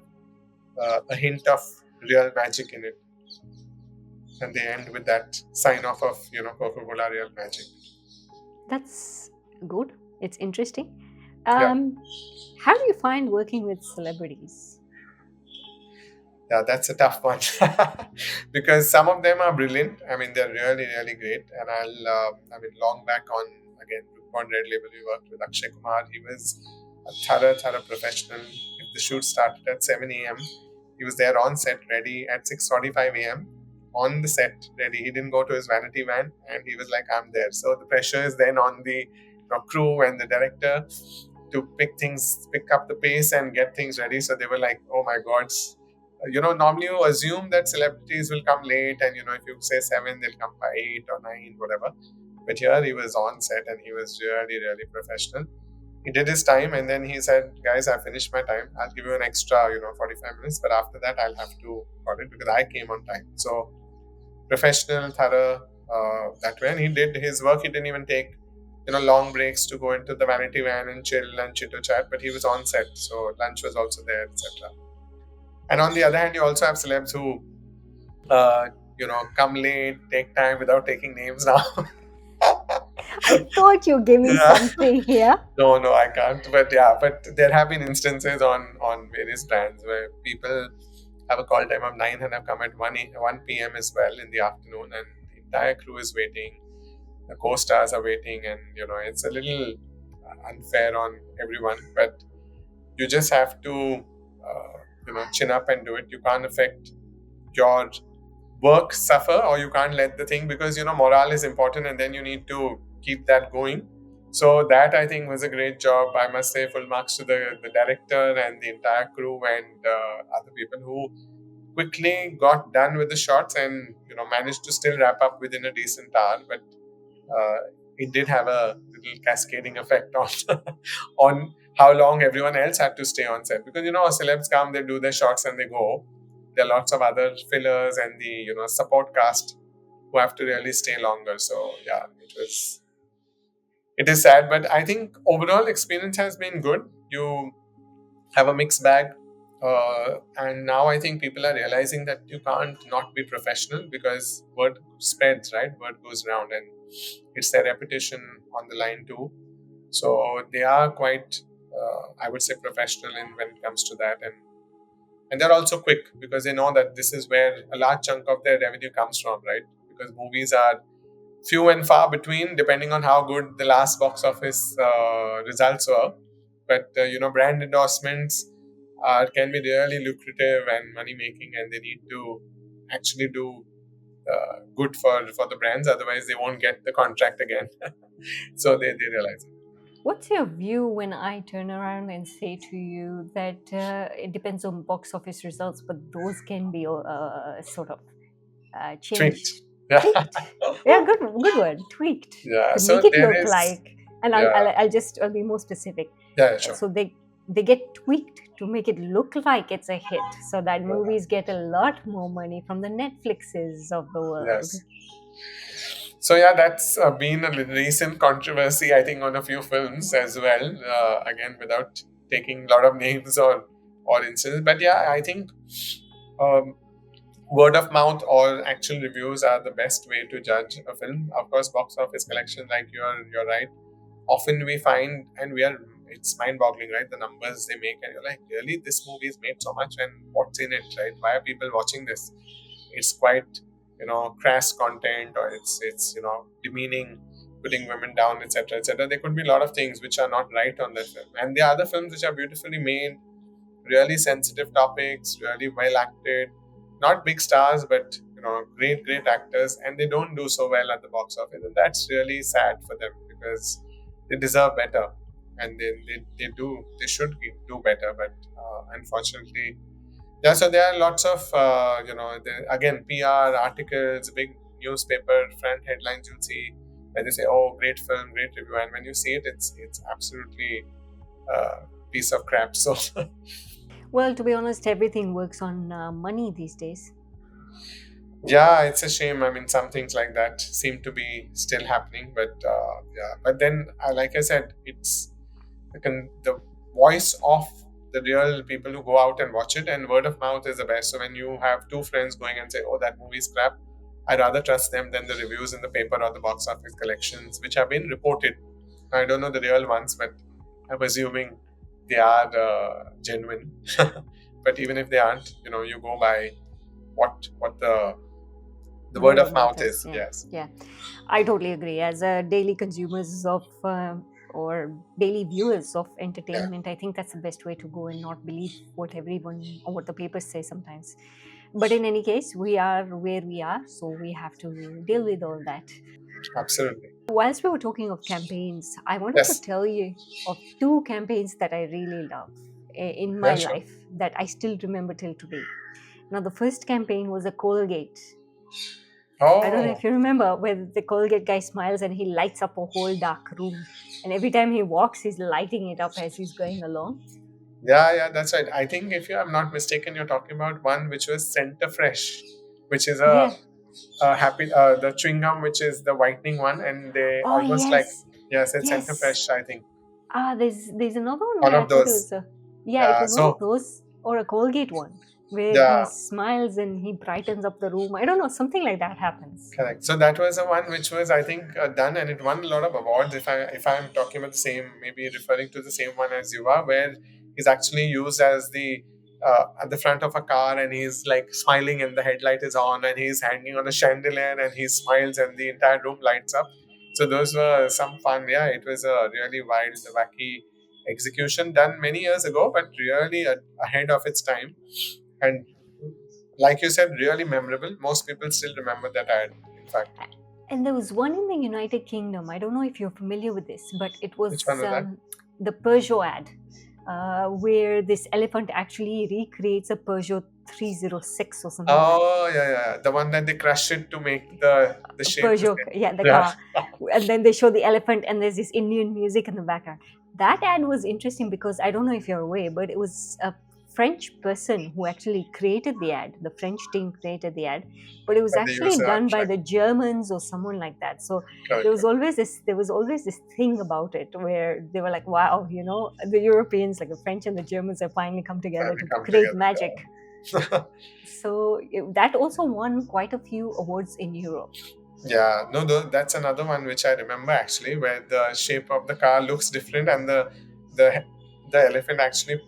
a hint of Real Magic in it, and they end with that sign off of Coca-Cola Real Magic. That's good. It's interesting. Yeah. How do you find working with celebrities? Yeah, that's a tough one because some of them are brilliant. I mean, they're really, really great. And long back on again, on Red Label, we worked with Akshay Kumar. He was a thorough professional. If the shoot started at 7 a.m., he was there on set, ready at 6:45 a.m. on the set, ready. He didn't go to his vanity van, and he was like, "I'm there." So the pressure is then on the crew and the director to pick up the pace and get things ready. So they were like, "Oh my God." Normally you assume that celebrities will come late, and if you say 7, they'll come by 8 or 9, whatever. But here he was on set and he was really, really professional. He did his time and then he said, "Guys, I finished my time. I'll give you an extra, 45 minutes, but after that, I'll have to cut it because I came on time." So professional, thorough, that way. And he did his work. He didn't even take, long breaks to go into the vanity van and chill and chitter chat, but he was on set. So lunch was also there, etc. And on the other hand, you also have celebs who, uh, come late, take time without taking names now. I thought you gave me Yeah. something here. No, I can't. But yeah, but there have been instances on various brands where people have a call time of 9 and have come at 1 p.m. as well in the afternoon, and the entire crew is waiting. The co-stars are waiting, and it's a little unfair on everyone. But you just have to, chin up and do it. You can't affect your work suffer, or you can't let the thing, because morale is important and then you need to keep that going. So that, I think, was a great job. I must say full marks to the director and the entire crew and other people who quickly got done with the shots and managed to still wrap up within a decent hour. But uh, it did have a little cascading effect on on how long everyone else had to stay on set, because celebs come, they do their shots and they go. There are lots of other fillers and the support cast who have to really stay longer. So yeah, it is sad, but I think overall experience has been good. You have a mixed bag, and now I think people are realizing that you can't not be professional, because word spreads, right? Word goes around, and it's their reputation on the line too. So they are quite, I would say, professional in when it comes to that, and they're also quick because they know that this is where a large chunk of their revenue comes from, right? Because movies are few and far between, depending on how good the last box office results were. But brand endorsements can be really lucrative and money making, and they need to actually do good for the brands. Otherwise, they won't get the contract again. So they realize it. What's your view when I turn around and say to you that it depends on box office results, but those can be sort of Tweaked. changed, Yeah. tweaked? Yeah, good word, tweaked, Yeah. to So make it there look is. like. And Yeah. I'll be more specific. Yeah. Sure. So they get tweaked to make it look like it's a hit, so that Yeah. movies get a lot more money from the Netflixes of the world. Yes. So yeah, that's been a recent controversy, I think, on a few films as well. Again, without taking a lot of names or instances, but yeah, I think um, word of mouth or actual reviews are the best way to judge a film. Of course, box office collection, like you're right. Often we find, and we are, it's mind-boggling, right? The numbers they make, and you're like, really, this movie is made so much, and what's in it, right? Why are people watching this? It's quite, crass content, or it's demeaning, putting women down, etc., etc. There could be a lot of things which are not right on that film, and there are other films which are beautifully made, really sensitive topics, really well acted, not big stars, but great actors, and they don't do so well at the box office, and that's really sad for them because they deserve better, and they should do better, but unfortunately, yeah. So there are lots of again, PR articles, big newspaper front headlines you'll see where they say, "Oh, great film, great review," and when you see it, it's absolutely piece of crap. So Well, to be honest, everything works on money these days. yeah, it's a shame. I mean, some things like that seem to be still happening, but yeah. But then, like I said, it's the voice of the real people who go out and watch it, and word of mouth is the best. So when you have two friends going and say, "Oh, that movie's crap," I rather trust them than the reviews in the paper or the box office collections, which have been reported. I don't know the real ones, but I'm assuming they are genuine. But even if they aren't, you go by what the The word word of of mouth mouth is, is. yeah, Yes, yeah. I totally agree. As a daily consumers of or daily viewers of yeah, entertainment, I think that's the best way to go and not believe what everyone or what the papers say sometimes. But in any case, we are where we are, so we have to deal with all that. absolutely. Whilst we were talking of campaigns, I wanted to Yes, tell you of two campaigns that I really love in yeah, my sure. life that I still remember till today. Now, the first campaign was a Colgate. I don't know Oh, if you remember where the Colgate guy smiles and he lights up a whole dark room. And every time he walks, he's lighting it up as he's going along. yeah, that's right. I think if I'm not mistaken, you're talking about one which was Center Fresh, which is Yeah. a happy the chewing gum, which is the whitening one, and they Oh, almost like, yes. yes, it's Center Yes. Fresh. I think There's another one one where I of thought it those. was a, yeah, it Yeah, was one of so those or a Colgate one where he yeah, smiles and he brightens up the room. I don't know, something like that happens. correct. So that was the one which was, I think, done, and it won a lot of awards. If I'm talking about the same, maybe referring to the same one as you are, where he's actually used as the at the front of a car, and he's like smiling, and the headlight is on, and he's hanging on a chandelier, and he smiles, and the entire room lights up. So those were some fun. Yeah, it was a really wild, wacky execution done many years ago, but really ahead of its time. And like you said, really memorable. Most people still remember that ad, in fact. And there was one in the United Kingdom. I don't know if you're familiar with this, but it Which was one was that? the Peugeot ad, where this elephant actually recreates a Peugeot 306 or something like that. Oh, yeah. The one that they crush it to make the shape the Peugeot, same. yeah, the Yeah, car. And then they show the elephant, and there's this Indian music in the background. That ad was interesting because I don't know if you're aware, but it was a French person who actually created the ad. The French team created the ad, but it was but they actually use a done by track. the Germans or someone like that. So Correct, correct. there was always this thing about it where they were like, wow, you know, the Europeans, like the French and the Germans, have finally come together Finally to come create together. magic. Yeah. So that also won quite a few awards in Europe. Yeah, no, that's another one which I remember actually, where the shape of the car looks different, and the the elephant actually,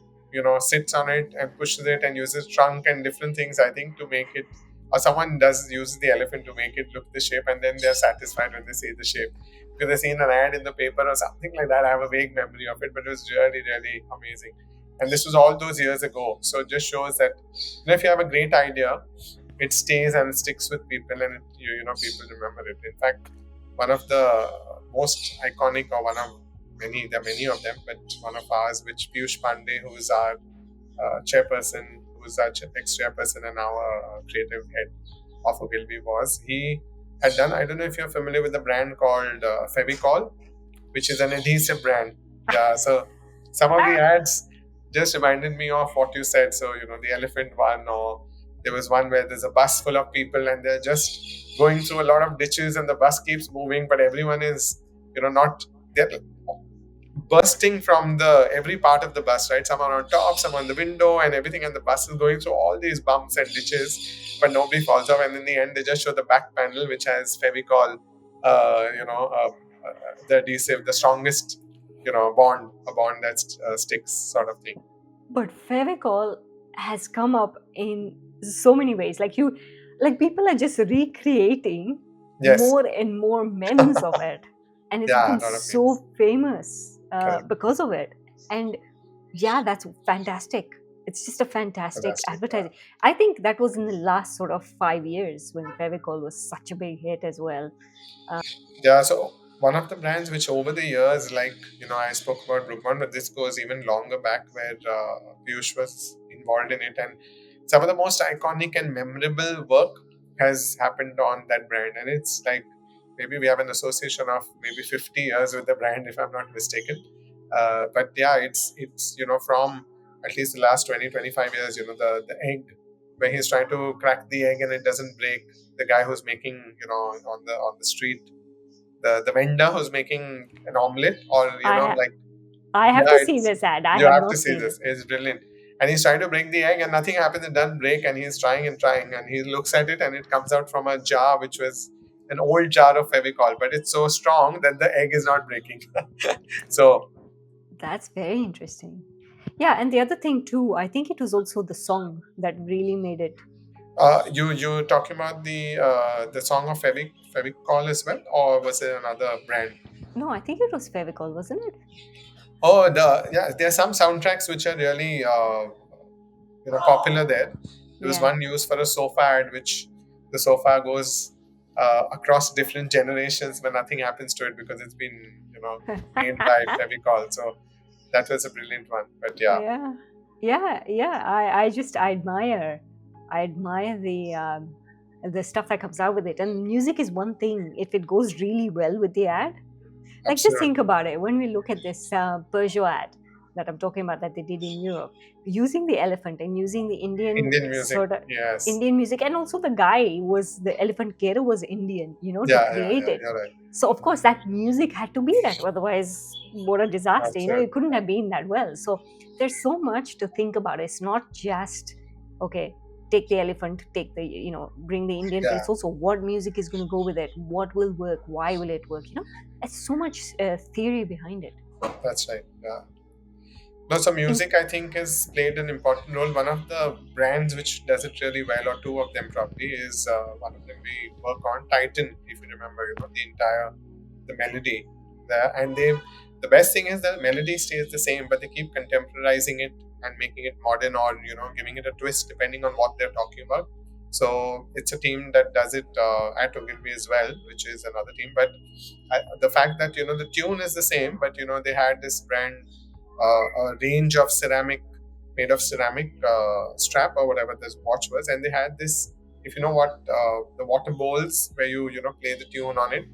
sits on it and pushes it and uses trunk and different things. I think to make it, or someone does use the elephant to make it look the shape, and then they're satisfied when they see the shape because they've seen an ad in the paper or something like that. I have a vague memory of it, but it was really amazing. And this was all those years ago, so it just shows that if you have a great idea, it stays and sticks with people, and people remember it. In fact, one of the most iconic, or one of there are many of them, but one of ours, which Piyush Pandey, who is our chairperson, who is our ex-chairperson and now a creative head of Ogilvy, was he had done. I don't know if you're familiar with the brand called Fevicol, which is an adhesive brand. Yeah, so some of the ads just reminded me of what you said. So, the elephant one, or there was one where there's a bus full of people and they're just going through a lot of ditches and the bus keeps moving, but everyone is, not, they're bursting from the every part of the bus, right? Some are on top, some on the window, and everything, and the bus is going through all these bumps and ditches, but nobody falls off. And in the end, they just show the back panel, which has Fevicol, the adhesive, the strongest, bond, a bond that sticks, sort of thing. But Fevicol has come up in so many ways. Like people are just recreating Yes. more and more memes of it, and it's Yeah, become a lot of memes. so famous Correct. because of it. And yeah, that's fantastic. It's just a fantastic Fantastic. advertising. I think that was in the last sort of 5 years when Fevicol was such a big hit as well. Yeah, so one of the brands which over the years, like, I spoke about Brookbond, but this goes even longer back where Piyush was involved in it. And some of the most iconic and memorable work has happened on that brand. And it's like maybe we have an association of maybe 50 years with the brand, if I'm not mistaken. But yeah, it's, from at least the last 20-25 years, the egg, where he's trying to crack the egg and it doesn't break. The guy who's making, on the street, the vendor who's making an omelette, or I ha- like, I have yeah, to see it's, this ad. I you have have to not see seen it. this, it's brilliant. And he's trying to break the egg and nothing happens, it doesn't break, and he's trying and trying, and he looks at it and it comes out from a jar which was an old jar of Fevicol, but it's so strong that the egg is not breaking. So That's very interesting. Yeah, and the other thing too, I think it was also the song that really made it. you talking about the song of Fevicol as well, or was it another brand? No, I think it was Fevicol, wasn't it? Oh, yeah, there are some soundtracks which are really popular there. There was Yeah. one used for a sofa ad, which the sofa goes across different generations, but nothing happens to it because it's been made by Fevicol. So that was a brilliant one. But yeah, Yeah. Yeah, yeah. I admire the stuff that comes out with it. And music is one thing. If it goes really well with the ad, like just think absolutely. about it. When we look at this Peugeot ad that I'm talking about that they did in Europe, using the elephant and using the Indian Indian music, sort of yes, Indian music, and also the guy was the elephant carer was Indian, to yeah, yeah, create yeah. it. You're right. So of course that music had to be that, otherwise what a disaster. It Absolutely, couldn't have been that well. So there's so much to think about. It's not just okay, take the elephant, take the bring the Indian, but yeah, it's also what music is going to go with it, what will work, why will it work. There's so much theory behind it. that's right. Yeah. No, so In, music, I think, has played an important role. One of the brands which does it really well, or two of them probably, is one of them we work on, Titan. If you remember, the entire the melody there, and the best thing is the melody stays the same, but they keep contemporizing it and making it modern, or giving it a twist depending on what they're talking about. So it's a team that does it at Ogilvy as well, which is another team. But the fact that the tune is the same, but they had this brand, a range of ceramic, made of ceramic strap or whatever this watch was, and they had this. If you know what the water bowls where you play the tune on it,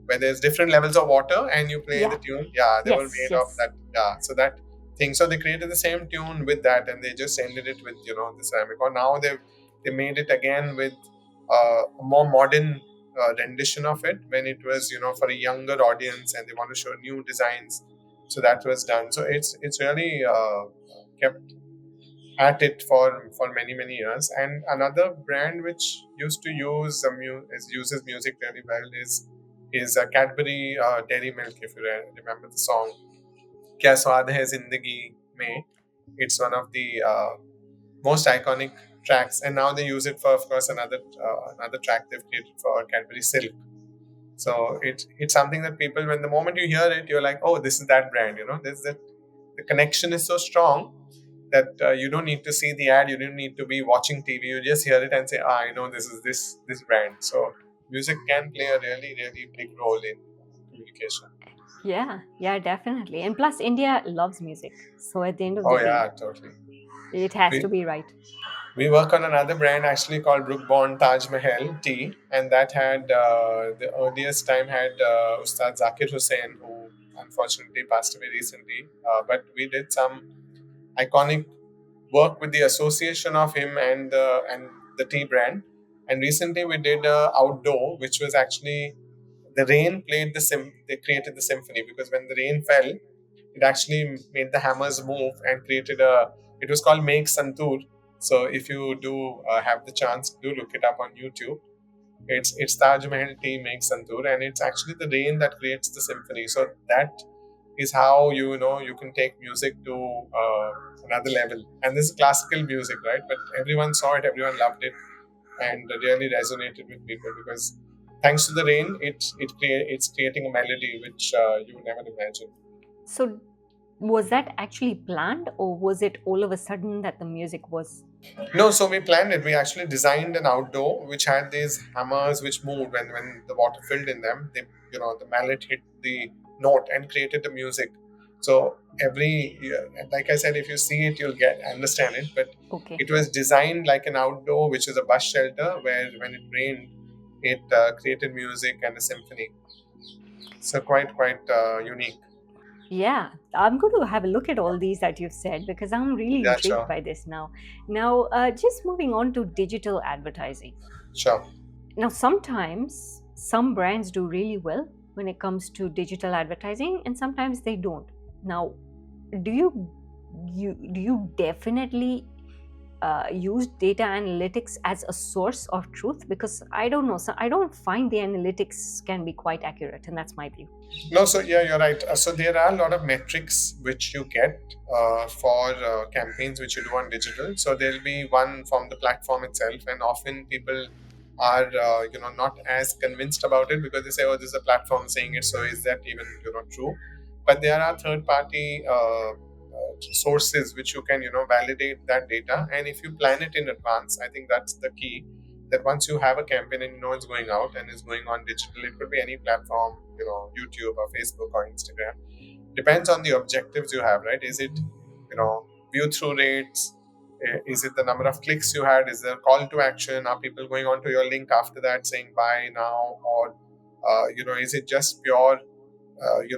where there's different levels of water and you play the yeah. tune. Yeah, they were Yes. made of Yes. that. Yeah, so that thing. So they created the same tune with that, and they just ended it with the ceramic. Or now they made it again with a more modern rendition of it, when it was for a younger audience and they want to show new designs. So that was done. So it's really kept at it for many years. And another brand which used to uses music really well is Cadbury dairy milk. If you remember the song "Kya Swad Hai Zindagi Mein," it's one of the most iconic tracks, and now they use it for, of course, another track they've created for Cadbury Silk. So it's something that people, when the moment you hear it, you're like, oh, this is that brand. There's that the connection is so strong that you don't need to see the ad, you don't need to be watching TV. You just hear it and say, I know this is this brand. So music can play a really big role in communication. Yeah, yeah, definitely. And plus, India loves music. So at the end of the Oh day, yeah, totally. it has We to be right. we work on another brand actually called Brook Bond Taj Mahal tea, and that had the earliest time had Ustad Zakir Hussain, who unfortunately passed away recently. But we did some iconic work with the association of him and the tea brand. And recently we did outdoor, which was actually the rain played they created the symphony, because when the rain fell, it actually made the hammers move and created a. It was called Make Santur. So if you do have the chance, do look it up on YouTube. It's Taj Mahal tea makes Santur, and it's actually the rain that creates the symphony. So that is how you can take music to another level. And this is classical music, right? But everyone saw it, everyone loved it, and really resonated with people because thanks to the rain, it's creating a melody which you would never imagine. So was that actually planned, or was it all of a sudden that the music was? No, so we planned it. We actually designed an outdoor which had these hammers which moved when the water filled in them. The mallet hit the note and created the music. So like I said, if you see it, you'll get understand it. But Okay. it was designed like an outdoor, which is a bus shelter, where when it rained, it created music and a symphony. So quite unique. Yeah, I'm going to have a look at all these that you've said because I'm really Yeah, intrigued sure, by this now. Now, just moving on to digital advertising. sure. Now, sometimes some brands do really well when it comes to digital advertising, and sometimes they don't. Now, do you definitely use data analytics as a source of truth? Because I don't know, so I don't find the analytics can be quite accurate, and that's my view. No, so yeah, you're right. So there are a lot of metrics which you get for campaigns which you do on digital. So there'll be one from the platform itself, and often people are not as convinced about it because they say, "Oh, this is a platform saying it, so is that even true?" But there are third-party sources which you can validate that data, and if you plan it in advance, I think that's the key, that once you have a campaign and you know it's going out and is going on digital, it could be any platform, YouTube or Facebook or Instagram. Depends on the objectives you have, right? Is it, view through rates? Is it the number of clicks you had? Is there a call to action? Are people going on to your link after that saying buy now? Or, is it just pure,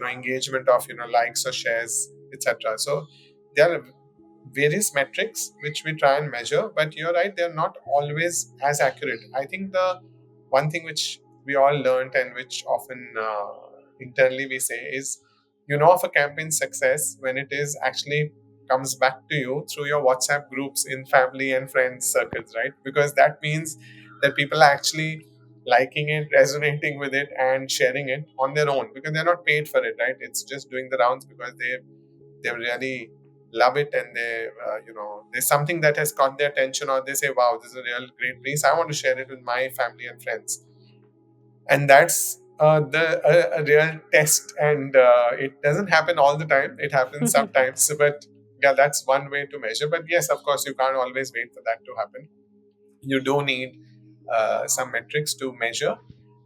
engagement of, likes or shares, etc.? So there are various metrics which we try and measure, but you're right, they're not always as accurate. I think the one thing which we all learned and which often internally we say is, of a campaign's success when it is actually comes back to you through your WhatsApp groups in family and friends circles, right? Because that means that people are actually liking it, resonating with it, and sharing it on their own because they're not paid for it, right? It's just doing the rounds because they really love it, and there's something that has caught their attention, or they say, wow, this is a real great piece, I want to share it with my family and friends. And that's a real test, and it doesn't happen all the time, it happens sometimes. But yeah, that's one way to measure. But yes, of course, you can't always wait for that to happen. You do need some metrics to measure.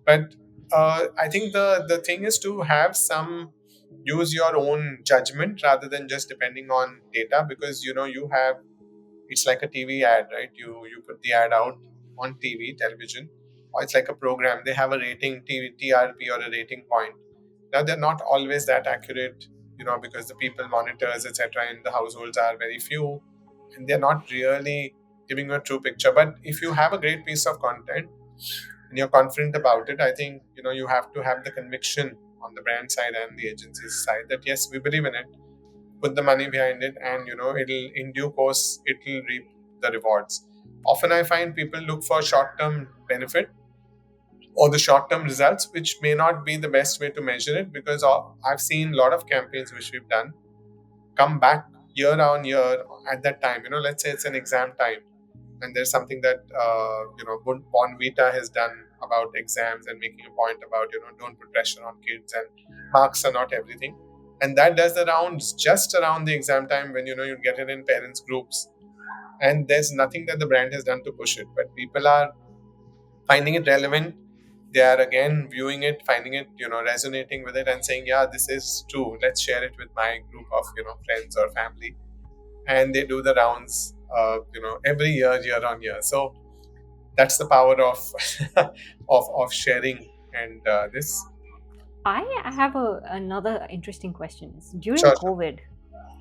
But I think the thing is to have some, use your own judgment rather than just depending on data, because you have, it's like a TV ad, right? You put the ad out on television, or it's like a program, they have a rating, TRP, or a rating point. Now they're not always that accurate, because the people monitors, etc., in the households are very few, and they're not really giving you a true picture. But if you have a great piece of content and you're confident about it, I think you have to have the conviction on the brand side and the agency's side that yes, we believe in it, put the money behind it, and it'll, in due course, it'll reap the rewards. Often I find people look for short term benefit or the short term results, which may not be the best way to measure it, because I've seen a lot of campaigns which we've done come back year on year at that time. Let's say it's an exam time, and there's something that Bon Vita has done about exams and making a point about don't put pressure on kids, and marks are not everything. And that does the rounds just around the exam time when you get it in parents groups, and there's nothing that the brand has done to push it, but people are finding it relevant, they are again viewing it, finding it, resonating with it, and saying, yeah, this is true, let's share it with my group of friends or family. And they do the rounds, every year on year. So that's the power of of sharing. And this. I have another interesting question. During Sure, sure. COVID,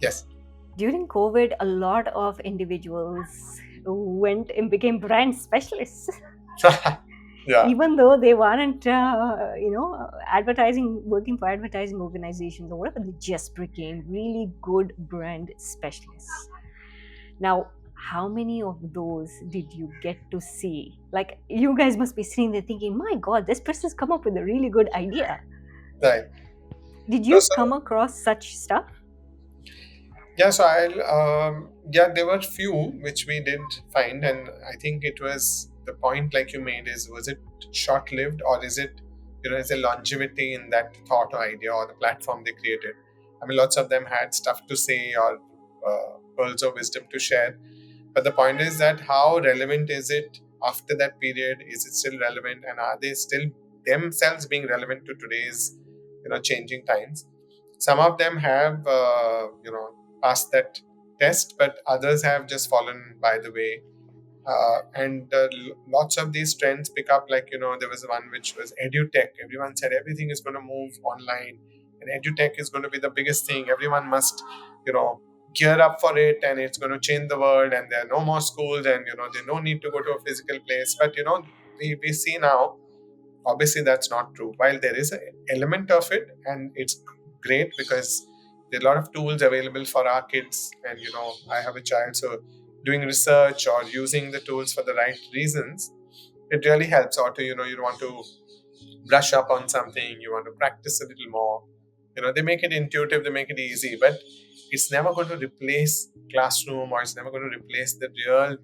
Yes. a lot of individuals went and became brand specialists, Yeah. even though they weren't, advertising, working for advertising organizations or whatever. They just became really good brand specialists. Now, how many of those did you get to see? Like, you guys must be sitting there thinking, my God, this person's come up with a really good idea. Right. Did No, you so come across such stuff? yeah, so yeah, there were few which we did find, and I think it was the point like you made is, was it short lived, or is it, is there longevity in that thought or idea or the platform they created? I mean, lots of them had stuff to say or pearls of wisdom to share. But the point is that how relevant is it after that period? Is it still relevant, and are they still themselves being relevant to today's, changing times? Some of them have, passed that test, but others have just fallen by the way. And lots of these trends pick up. Like, there was one which was edutech. Everyone said everything is going to move online, and edutech is going to be the biggest thing. Everyone must, you know, gear up for it, and it's going to change the world. And there are no more schools, and they don't need to go to a physical place. But we see now, obviously that's not true. While there is an element of it, and it's great because there are a lot of tools available for our kids. And I have a child, so doing research or using the tools for the right reasons, it really helps. Or to you want to brush up on something, you want to practice a little more. They make it intuitive, they make it easy, but it's never going to replace classroom, or it's never going to replace the real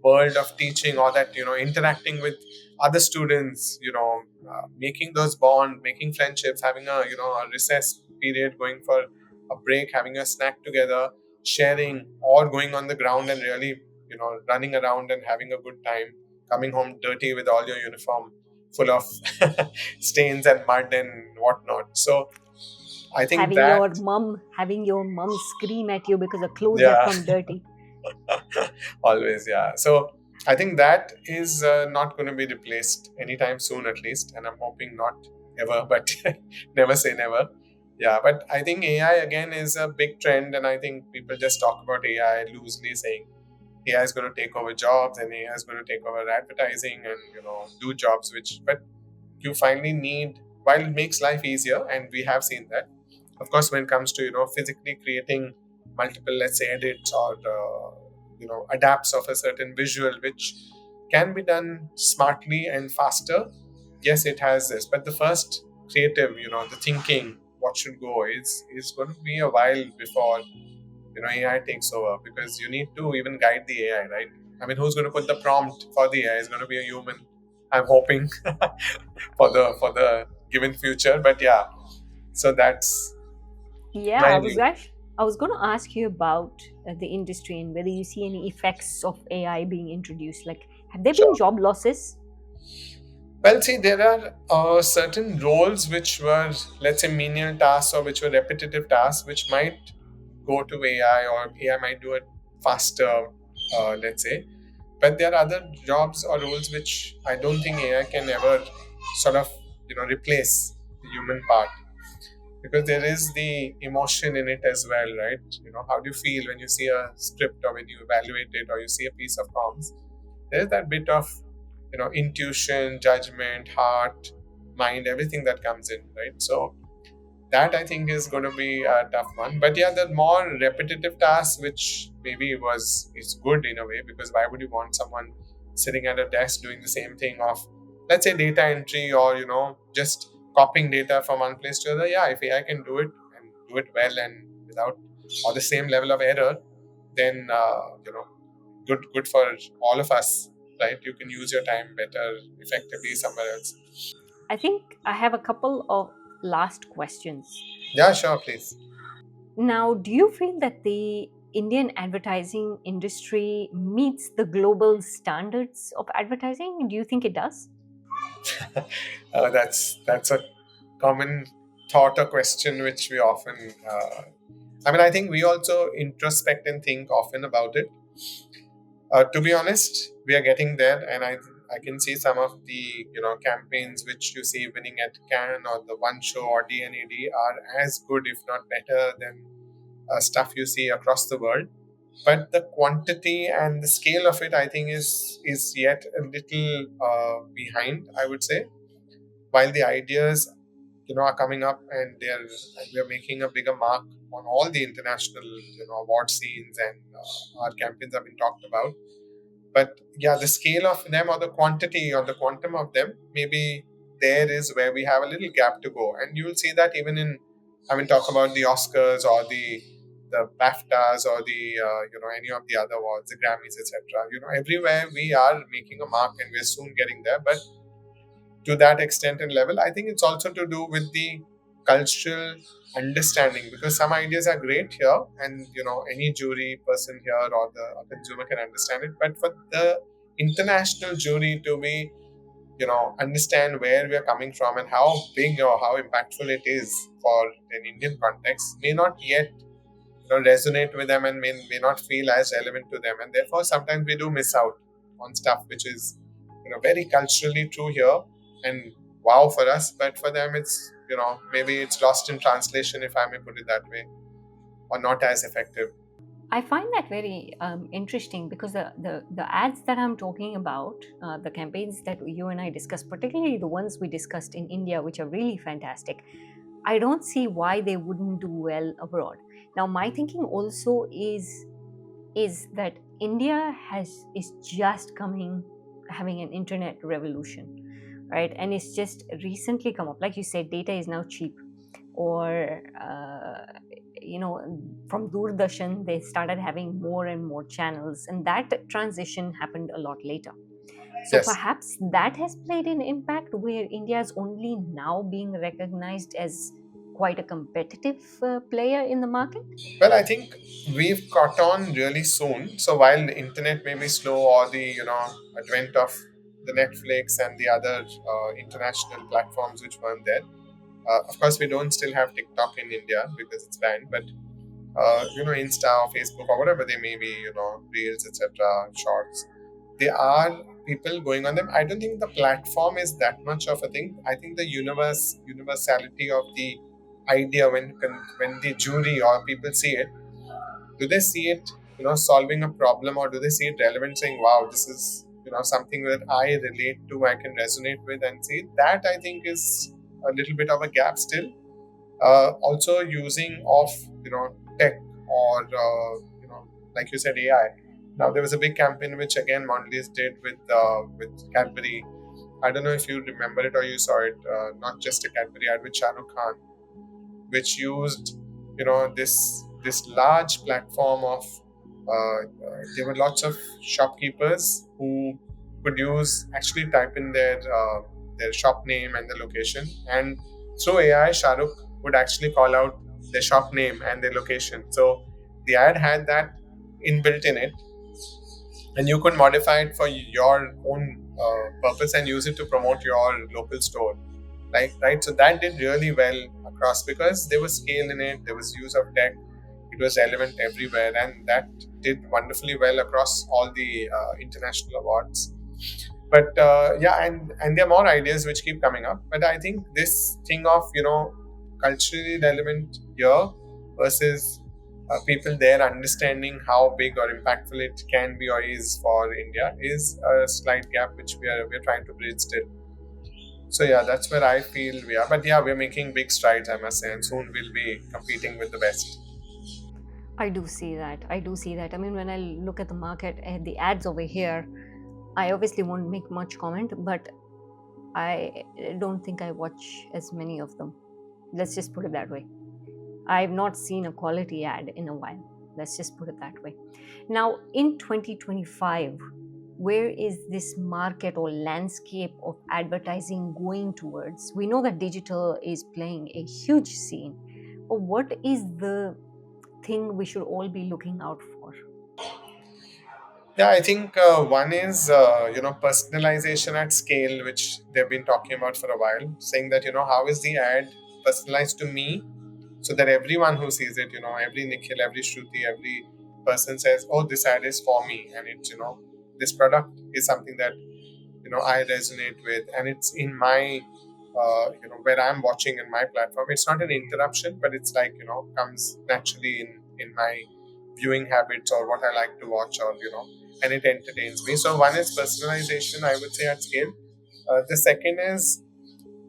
world of teaching, or that interacting with other students, making those bonds, making friendships, having a recess period, going for a break, having a snack together, sharing, or going on the ground and really running around and having a good time, coming home dirty with all your uniform full of stains and mud and whatnot. So I think that, Having your mom scream at you because the clothes have yeah, come dirty. always, yeah. So I think that is not going to be replaced anytime soon, at least, and I'm hoping not ever. But never say never. Yeah, but I think AI again is a big trend, and I think people just talk about AI loosely, saying AI is going to take over jobs and AI is going to take over advertising and do jobs which, but you finally need, while it makes life easier, and we have seen that, of course, when it comes to physically creating multiple, let's say, edits or adapts of a certain visual which can be done smartly and faster, yes, it has this. But the first creative, the thinking what should go is going to be a while before AI takes over, because you need to even guide the AI, right? I mean, who's going to put the prompt for the AI? Is going to be a human, I'm hoping, for the given future. But yeah, so that's Yeah, my view. I was going to ask you about the industry and whether you see any effects of AI being introduced. Like, have there been Sure. job losses? Well, see, there are certain roles which were, let's say, menial tasks, or which were repetitive tasks, which might go to AI, or AI might do it faster, let's say. But there are other jobs or roles which I don't think AI can ever sort of, replace the human part, because there is the emotion in it as well, right? How do you feel when you see a script, or when you evaluate it, or you see a piece of comms? There's that bit of intuition, judgment, heart, mind, everything that comes in, right? So that I think is going to be a tough one. But yeah, the more repetitive tasks, which maybe was is good in a way, because why would you want someone sitting at a desk doing the same thing of, let's say, data entry, or just copying data from one place to other? Yeah, if AI can do it, and do it well, and without, or the same level of error, then good for all of us, right? You can use your time better, effectively somewhere else. I think I have a couple of last questions. Yeah, sure, please. Now, do you feel that the Indian advertising industry meets the global standards of advertising? Do you think it does? That's a common thought or question which we often. I mean, I think we also introspect and think often about it. To be honest, we are getting there, and I can see some of the campaigns which you see winning at Cannes or the One Show or DNAD are as good, if not better, than stuff you see across the world. But the quantity and the scale of it, I think, is yet a little behind, I would say. While the ideas are coming up, and we're making a bigger mark on all the international award scenes, and our campaigns have been talked about. But yeah, the scale of them, or the quantity or the quantum of them, maybe there is where we have a little gap to go. And you'll see that even in, I mean, talk about the Oscars or the BAFTAs or the any of the other awards, the Grammys, etc. Everywhere we are making a mark, and we're soon getting there. But to that extent and level, I think it's also to do with the cultural understanding, because some ideas are great here, and any jury person here or the consumer can understand it. But for the international jury to be understand where we are coming from and how big or how impactful it is for an Indian context, may not yet resonate with them, and may not feel as relevant to them, and therefore sometimes we do miss out on stuff which is very culturally true here and wow for us, but for them it's maybe it's lost in translation, if I may put it that way, or not as effective. I find that very interesting because the ads that I'm talking about, the campaigns that you and I discussed, particularly the ones we discussed in India, which are really fantastic, I don't see why they wouldn't do well abroad. Now, my thinking also is that India is just having an internet revolution, right? And it's just recently come up. Like you said, data is now cheap, or from Doordarshan they started having more and more channels, and that transition happened a lot later. So Yes. perhaps that has played an impact where India is only now being recognized as quite a competitive player in the market. Well, I think we've caught on really soon. So while the internet may be slow, or the advent of the Netflix and the other international platforms which weren't there, of course we don't still have TikTok in India because it's banned. But Insta or Facebook or whatever they may be, Reels, etc., Shorts, there are people going on them. I don't think the platform is that much of a thing. I think the universality of the idea, when the jury or people see it, do they see it solving a problem, or do they see it relevant, saying wow, this is something that I relate to, I can resonate with and see it? That I think is a little bit of a gap still. Also using of tech, or like you said, AI. Now there was a big campaign which again Mondelez did with Cadbury. I don't know if you remember it or you saw it. Not just a Cadbury ad with Shah Rukh Khan, which used this large platform of there were lots of shopkeepers who could use actually type in their shop name and the location, and through AI Shahrukh would actually call out their shop name and their location. So the ad had that inbuilt in it, and you could modify it for your own purpose and use it to promote your local store, right? So that did really well across, because there was scale in it, there was use of tech, it was relevant everywhere, and that did wonderfully well across all the international awards. But yeah, and there are more ideas which keep coming up. But I think this thing of culturally relevant here versus people there understanding how big or impactful it can be or is for India is a slight gap which we're trying to bridge still. So yeah, that's where I feel we are. But yeah, we're making big strides, I must say, and soon we'll be competing with the best. I do see that. I do see that. I mean, when I look at the market and the ads over here, I obviously won't make much comment, but I don't think I watch as many of them. Let's just put it that way. I've not seen a quality ad in a while. Let's just put it that way. Now, in 2025, where is this market or landscape of advertising going towards? We know that digital is playing a huge scene, but what is the thing we should all be looking out for? Yeah, I think one is personalization at scale, which they've been talking about for a while, saying that how is the ad personalized to me, so that everyone who sees it, every Nikhil, every Shruti, every person says, oh, this ad is for me, and it's this product is something that I resonate with, and it's in my where I'm watching in my platform. It's not an interruption, but it's like comes naturally in my viewing habits or what I like to watch, or and it entertains me. So one is personalization, I would say, at scale. The second is,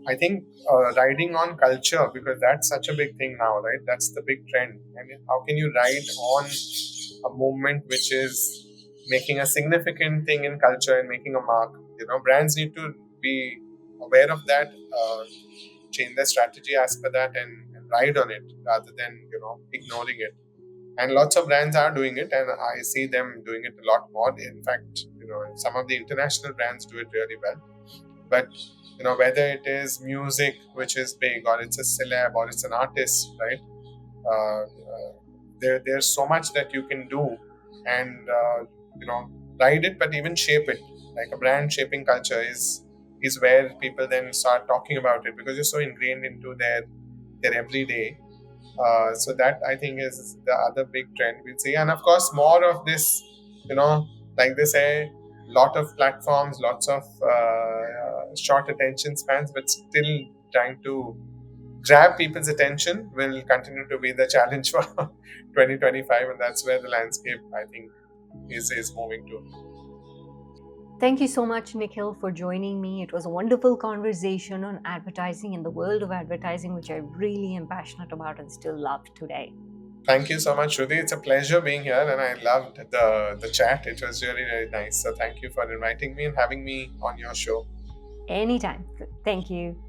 I think, riding on culture, because that's such a big thing now, right? That's the big trend. And how can you ride on a movement which is making a significant thing in culture and making a mark? Brands need to be aware of that, change their strategy as per that, and ride on it rather than ignoring it. And lots of brands are doing it, and I see them doing it a lot more. In fact, some of the international brands do it really well. But whether it is music, which is big, or it's a celeb, or it's an artist, right? There's so much that you can do, and ride it, but even shape it. Like a brand shaping culture is where people then start talking about it, because you're so ingrained into their everyday. So that, I think, is the other big trend we'll see. And of course, more of this, like they say, lot of platforms, lots of short attention spans, but still trying to grab people's attention will continue to be the challenge for 2025. And that's where the landscape, I think, is moving to. Thank you so much, Nikhil, for joining me. It was a wonderful conversation on advertising and the world of advertising, which I really am passionate about and still love today. Thank you so much, Shruti. It's a pleasure being here, and I loved the chat. It was really, really nice. So thank you for inviting me and having me on your show. Anytime. Thank you.